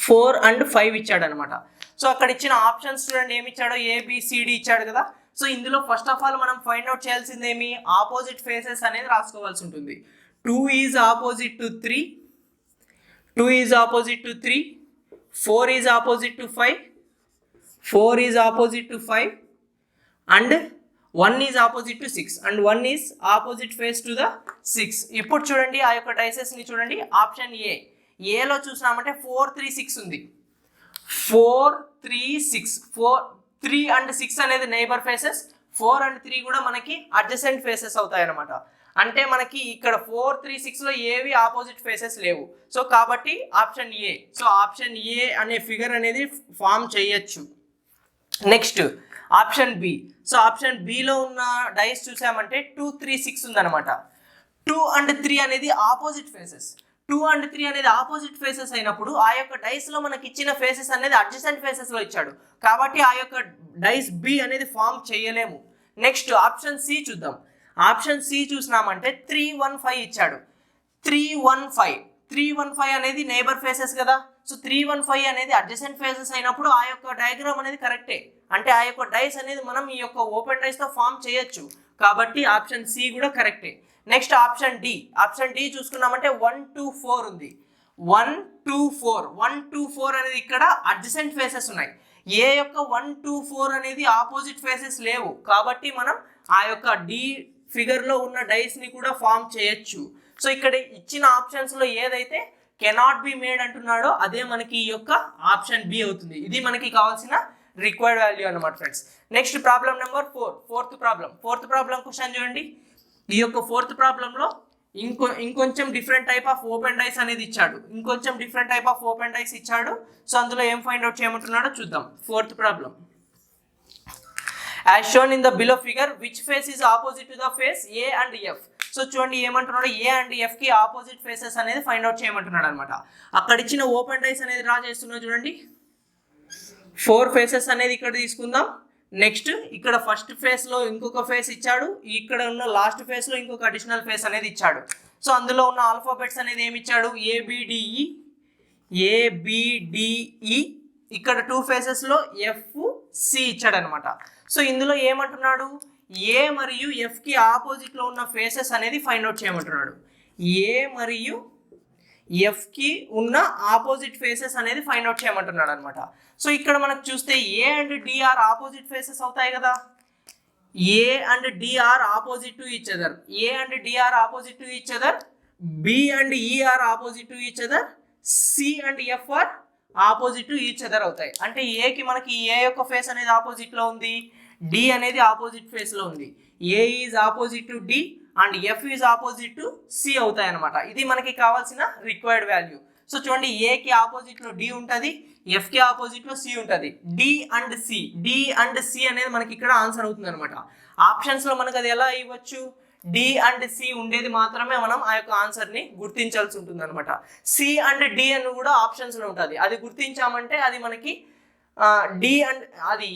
4 and 5 ఇచ్చాడు అనమాట. సో అక్కడ ఇచ్చిన ఆప్షన్స్ చూడండి, ఏమి ఇచ్చాడో ABCD ఇచ్చాడు కదా. సో ఇందులో ఫస్ట్ ఆఫ్ ఆల్ మనం ఫైండ్ అవుట్ చేయాల్సింది ఏమి, ఆపోజిట్ ఫేసెస్ అనేది రాసుకోవాల్సి ఉంటుంది. 2 is opposite to 3, 2 is opposite to 3, 4 is opposite to 5, 4 is opposite to 5 and 1 is opposite to 6 and 1 is opposite face to the 6. ఇప్పుడు చూడండి ఆ యొక్క డైసెస్ని చూడండి. ఆప్షన్ ఏలో చూసినామంటే 4, 3, 6 ఉంది. 4, 3, 6, 4, 3 and 6 అనేది నైబర్ ఫేసెస్, 4 and 3 కూడా మనకి అడ్జసెంట్ ఫేసెస్ అవుతాయి అనమాట. అంటే మనకి ఇక్కడ 4, 3, 6లో ఏవి ఆపోజిట్ ఫేసెస్ లేవు. సో కాబట్టి option A. So option A అనే ఫిగర్ అనేది ఫామ్ చేయొచ్చు. Next option B. So option బిలో ఉన్న డైస్ చూసామంటే 2, 3, 6 ఉందన్నమాట. 2 and 3 అనేది ఆపోజిట్ ఫేసెస్. 2 and 3 అనేది ఆపోజిట్ ఫేసెస్ అయినప్పుడు ఆ యొక్క డైస్లో మనకి ఇచ్చిన ఫేసెస్ అనేది అడ్జసెంట్ ఫేసెస్లో ఇచ్చాడు, కాబట్టి ఆ యొక్క డైస్ బి అనేది ఫామ్ చేయలేము. నెక్స్ట్ ఆప్షన్ సి చూద్దాం. ఆప్షన్ సి చూసినామంటే 3, 1, 5 ఇచ్చాడు. 3, 1, 5 అనేది నైబర్ ఫేసెస్ కదా. సో 3, 1, 5 అనేది అడ్జసెంట్ ఫేసెస్ అయినప్పుడు ఆ యొక్క డయాగ్రామ్ అనేది కరెక్టే, అంటే ఆ యొక్క డైస్ అనేది మనం ఈ యొక్క ఓపెన్ డైస్తో ఫామ్ చేయొచ్చు, కాబట్టి ఆప్షన్ సి కూడా కరెక్టే. నెక్స్ట్ ఆప్షన్ డి చూసుకున్నామంటే 1, 2, 4 ఉంది. 1, 2, 4 అనేది ఇక్కడ అడ్జసెంట్ ఫేసెస్ ఉన్నాయి. ఏ యొక్క 1, 2, 4 అనేది ఆపోజిట్ ఫేసెస్ లేవు, కాబట్టి మనం ఆ యొక్క డి ఫిగర్లో ఉన్న డైస్ని కూడా ఫామ్ చేయొచ్చు. సో ఇక్కడ ఇచ్చిన ఆప్షన్స్లో ఏదైతే కెనాట్ బి మేడ్ అంటున్నాడో అదే మనకి ఈ యొక్క ఆప్షన్ బి అవుతుంది. ఇది మనకి కావాల్సిన రిక్వైర్డ్ వాల్యూ అనమాట friends. Next problem number 4, fourth problem question చూడండి. ఈ యొక్క ఫోర్త్ ప్రాబ్లంలో ఇంకొంచెం different type of open dice అనేది ఇచ్చాడు. సో అందులో ఏం ఫైండ్ అవుట్ చేయమంటున్నాడో చూద్దాం. Fourth problem, as shown in the below figure which face is opposite to the face A and F. So చూడండి ఏమంటున్నాడు, ఏ అండ్ ఎఫ్కి ఆపోజిట్ ఫేసెస్ అనేది ఫైండ్ అవుట్ చేయమంటున్నాడు అనమాట. అక్కడ ఇచ్చిన ఓపెన్ డైస్ అనేది డ్రా చేస్తున్నా చూడండి. 4 ఫేసెస్ అనేది ఇక్కడ తీసుకుందాం. నెక్స్ట్ ఇక్కడ ఫస్ట్ ఫేస్లో ఇంకొక ఫేస్ ఇచ్చాడు, ఇక్కడ ఉన్న లాస్ట్ ఫేస్లో ఇంకొక అడిషనల్ ఫేస్ అనేది ఇచ్చాడు. సో అందులో ఉన్న ఆల్ఫాబెట్స్ అనేది ఏమి ఇచ్చాడు, ఏబిడిఈ, ఇక్కడ 2 ఫేసెస్లో FC ఇచ్చాడు అనమాట. సో ఇందులో ఏమంటున్నాడు, ఏ మరియు ఎఫ్కి ఆపోజిట్లో ఉన్న ఫేసెస్ అనేది ఫైండ్ అవుట్ చేయమంటున్నాడు. ఏ మరియు ఎఫ్కి ఉన్న ఆపోజిట్ ఫేసెస్ అనేది ఫైండ్ అవుట్ చేయమంటున్నాడు అనమాట. సో ఇక్కడ మనకు చూస్తే A and D are opposite faces అవుతాయి కదా. A and D are opposite to each other, B and E are opposite to each other, C and F are opposite to each other అవుతాయి. అంటే ఏకి మనకి ఏ యొక్క ఫేస్ అనేది ఆపోజిట్లో ఉంది, డి అనేది ఆపోజిట్ ఫేస్లో ఉంది. A is opposite to D and F is opposite to C అవుతాయి అనమాట. ఇది మనకి కావాల్సిన రిక్వైర్డ్ వాల్యూ. సో చూడండి, ఏకి ఆపోజిట్లో డి ఉంటుంది, ఎఫ్కి ఆపోజిట్లో సి ఉంటుంది. డి అండ్ సి అనేది మనకి ఇక్కడ ఆన్సర్ అవుతుంది అనమాట. ఆప్షన్స్లో మనకు అది ఎలా ఇవ్వచ్చు, డి అండ్ సి ఉండేది మాత్రమే మనం ఆ యొక్క ఆన్సర్ని గుర్తించాల్సి ఉంటుంది అనమాట. సి అండ్ డి అని కూడా ఆప్షన్స్లో ఉంటుంది, అది గుర్తించామంటే అది మనకి డి అండ్ అది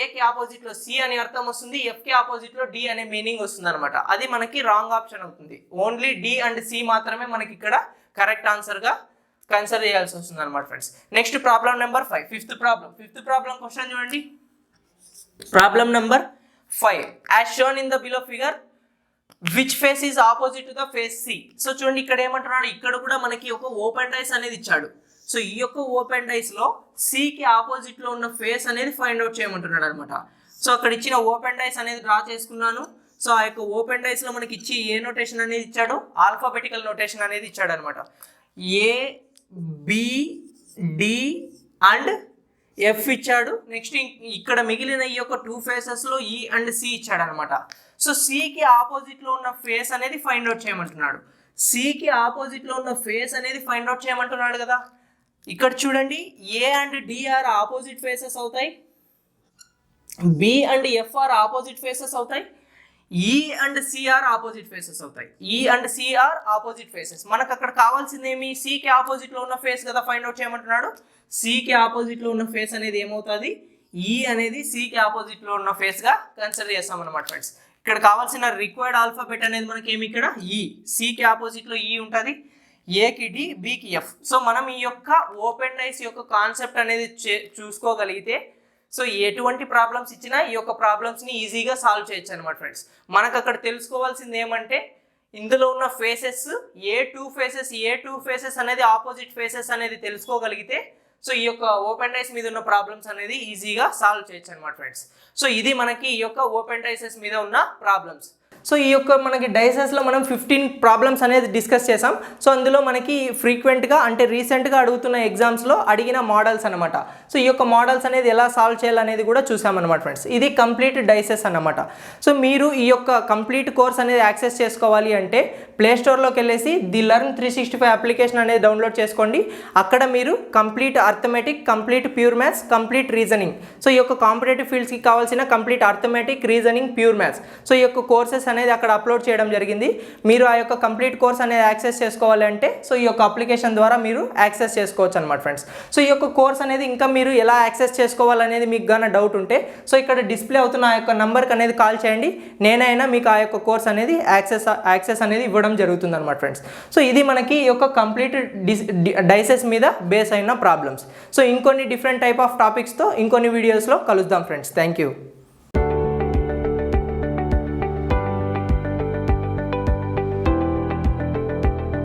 ఏకి ఆపోజిట్లో సి అని అర్థం వస్తుంది, ఎఫ్కి ఆపోజిట్లో డి అనే మీనింగ్ వస్తుంది అనమాట. అది మనకి రాంగ్ ఆప్షన్ అవుతుంది. ఓన్లీ డి అండ్ సి మాత్రమే మనకి ఇక్కడ కరెక్ట్ ఆన్సర్గా కన్సిడర్ చేయాల్సి వస్తుంది అనమాట friends. Next problem number 5, fifth problem question చూడండి. Problem number 5, as shown in the below figure which face is opposite to the face C. So చూడండి ఇక్కడ ఏమంటున్నాడు, ఇక్కడ కూడా మనకి ఒక ఓపెన్ డైస్ అనేది ఇచ్చాడు. సో ఈ యొక్క ఓపెన్ డైస్ లో సికి ఆపోజిట్ లో ఉన్న ఫేస్ అనేది ఫైండ్ అవుట్ చేయమంటున్నాడు అనమాట. సో అక్కడ ఇచ్చిన ఓపెన్ డైస్ అనేది డ్రా చేసుకున్నాను. సో ఆ యొక్క ఓపెన్ డైస్ లో మనకి ఇచ్చి ఏ నోటేషన్ అనేది ఇచ్చాడు, ఆల్ఫాబెటికల్ నోటేషన్ అనేది ఇచ్చాడు అనమాట. A B D and F ఇచ్చాడు. నెక్స్ట్ ఇక్కడ మిగిలిన ఈ యొక్క 2 ఫేసెస్ లో ఈ అండ్ సి ఇచ్చాడు అనమాట. సో సికి ఆపోజిట్ లో ఉన్న ఫేస్ అనేది ఫైండ్ అవుట్ చేయమంటున్నాడు. సికి ఆపోజిట్ లో ఉన్న ఫేస్ అనేది ఫైండ్ అవుట్ చేయమంటున్నాడు కదా. ఇక్కడ చూడండి, A and D are opposite faces అవుతాయి, B and F are opposite faces అవుతాయి, E and C are opposite faces అవుతాయి. E and C are opposite faces. మనకు అక్కడ కావాల్సింది ఏమి, సికి ఆపోజిట్ లో ఉన్న ఫేస్ కదా ఫైండ్ అవుట్ చేయమంటున్నాడు. సికి ఆపోజిట్ లో ఉన్న ఫేస్ అనేది ఏమవుతుంది, ఈ అనేది సికి ఆపోజిట్ లో ఉన్న ఫేస్ గా కన్సిడర్ చేస్తాం అనమాట ఫ్రెండ్స్. ఇక్కడ కావాల్సిన రిక్వైర్డ్ ఆల్ఫాబెట్ అనేది మనకి ఏమి, ఇక్కడ ఈ, సికి ఆపోజిట్ లో ఈ ఉంటుంది, ఏకి డి, బికి ఎఫ్. సో మనం ఈ యొక్క ఓపెన్ డైస్ యొక్క కాన్సెప్ట్ అనేది చూసుకోగలిగితే సో ఎటువంటి ప్రాబ్లమ్స్ ఇచ్చినా ఈ యొక్క ప్రాబ్లమ్స్ని ఈజీగా సాల్వ్ చేయొచ్చు అనమాట ఫ్రెండ్స్. మనకు అక్కడ తెలుసుకోవాల్సింది ఏమంటే, ఇందులో ఉన్న ఫేసెస్ ఏ టూ ఫేసెస్ అనేది ఆపోజిట్ ఫేసెస్ అనేది తెలుసుకోగలిగితే సో ఈ యొక్క ఓపెన్ డైస్ మీద ఉన్న ప్రాబ్లమ్స్ అనేది ఈజీగా సాల్వ్ చేయొచ్చు అనమాట ఫ్రెండ్స్. సో ఇది మనకి ఈ యొక్క ఓపెన్ డైసెస్ మీద ఉన్న ప్రాబ్లమ్స్. సో ఈ యొక్క మనకి డైసెస్లో మనం 15 ప్రాబ్లమ్స్ అనేది డిస్కస్ చేసాం. సో అందులో మనకి ఫ్రీక్వెంట్గా అంటే రీసెంట్గా అడుగుతున్న ఎగ్జామ్స్లో అడిగిన మోడల్స్ అనమాట. సో ఈ యొక్క మోడల్స్ అనేది ఎలా సాల్వ్ చేయాలనేది కూడా చూసామన్నమాట ఫ్రెండ్స్. ఇది కంప్లీట్ డైసెస్ అన్నమాట. సో మీరు ఈ యొక్క కంప్లీట్ కోర్స్ అనేది యాక్సెస్ చేసుకోవాలి అంటే ప్లేస్టోర్లోకి వెళ్ళేసి ది లర్న్ 365 అప్లికేషన్ అనేది డౌన్లోడ్ చేసుకోండి. అక్కడ మీరు complete arithmetic, complete pure maths, complete reasoning, so ఈ యొక్క కాంపిటేటివ్ ఫీల్డ్స్కి కావాల్సిన complete arithmetic, reasoning, pure maths, so ఈ యొక్క కోర్సెస్ అనేది అక్కడ అప్లోడ్ చేయడం జరిగింది. మీరు ఆ యొక్క కంప్లీట్ కోర్స్ అనేది యాక్సెస్ చేసుకోవాలి అంటే సో ఈ యొక్క అప్లికేషన్ ద్వారా మీరు యాక్సెస్ చేసుకోవచ్చు అనమాట ఫ్రెండ్స్. సో ఈ యొక్క కోర్స్ అనేది ఇంకా మీరు ఎలా యాక్సెస్ చేసుకోవాలనేది మీకు గాన డౌట్ ఉంటే సో ఇక్కడ డిస్ప్లే అవుతున్న ఆ యొక్క నంబర్కి అనేది కాల్ చేయండి. నేనైనా మీకు ఆ యొక్క కోర్స్ అనేది యాక్సెస్ అనేది ఇవ్వడం జరుగుతుంది అనమాట ఫ్రెండ్స్. సో ఇది మనకి ఈ యొక్క కంప్లీట్ డైసెస్ మీద బేస్ అయిన ప్రాబ్లమ్స్. సో ఇంకొన్ని డిఫరెంట్ టైప్ ఆఫ్ టాపిక్స్తో ఇంకొన్ని వీడియోస్లో కలుద్దాం ఫ్రెండ్స్. Thank you.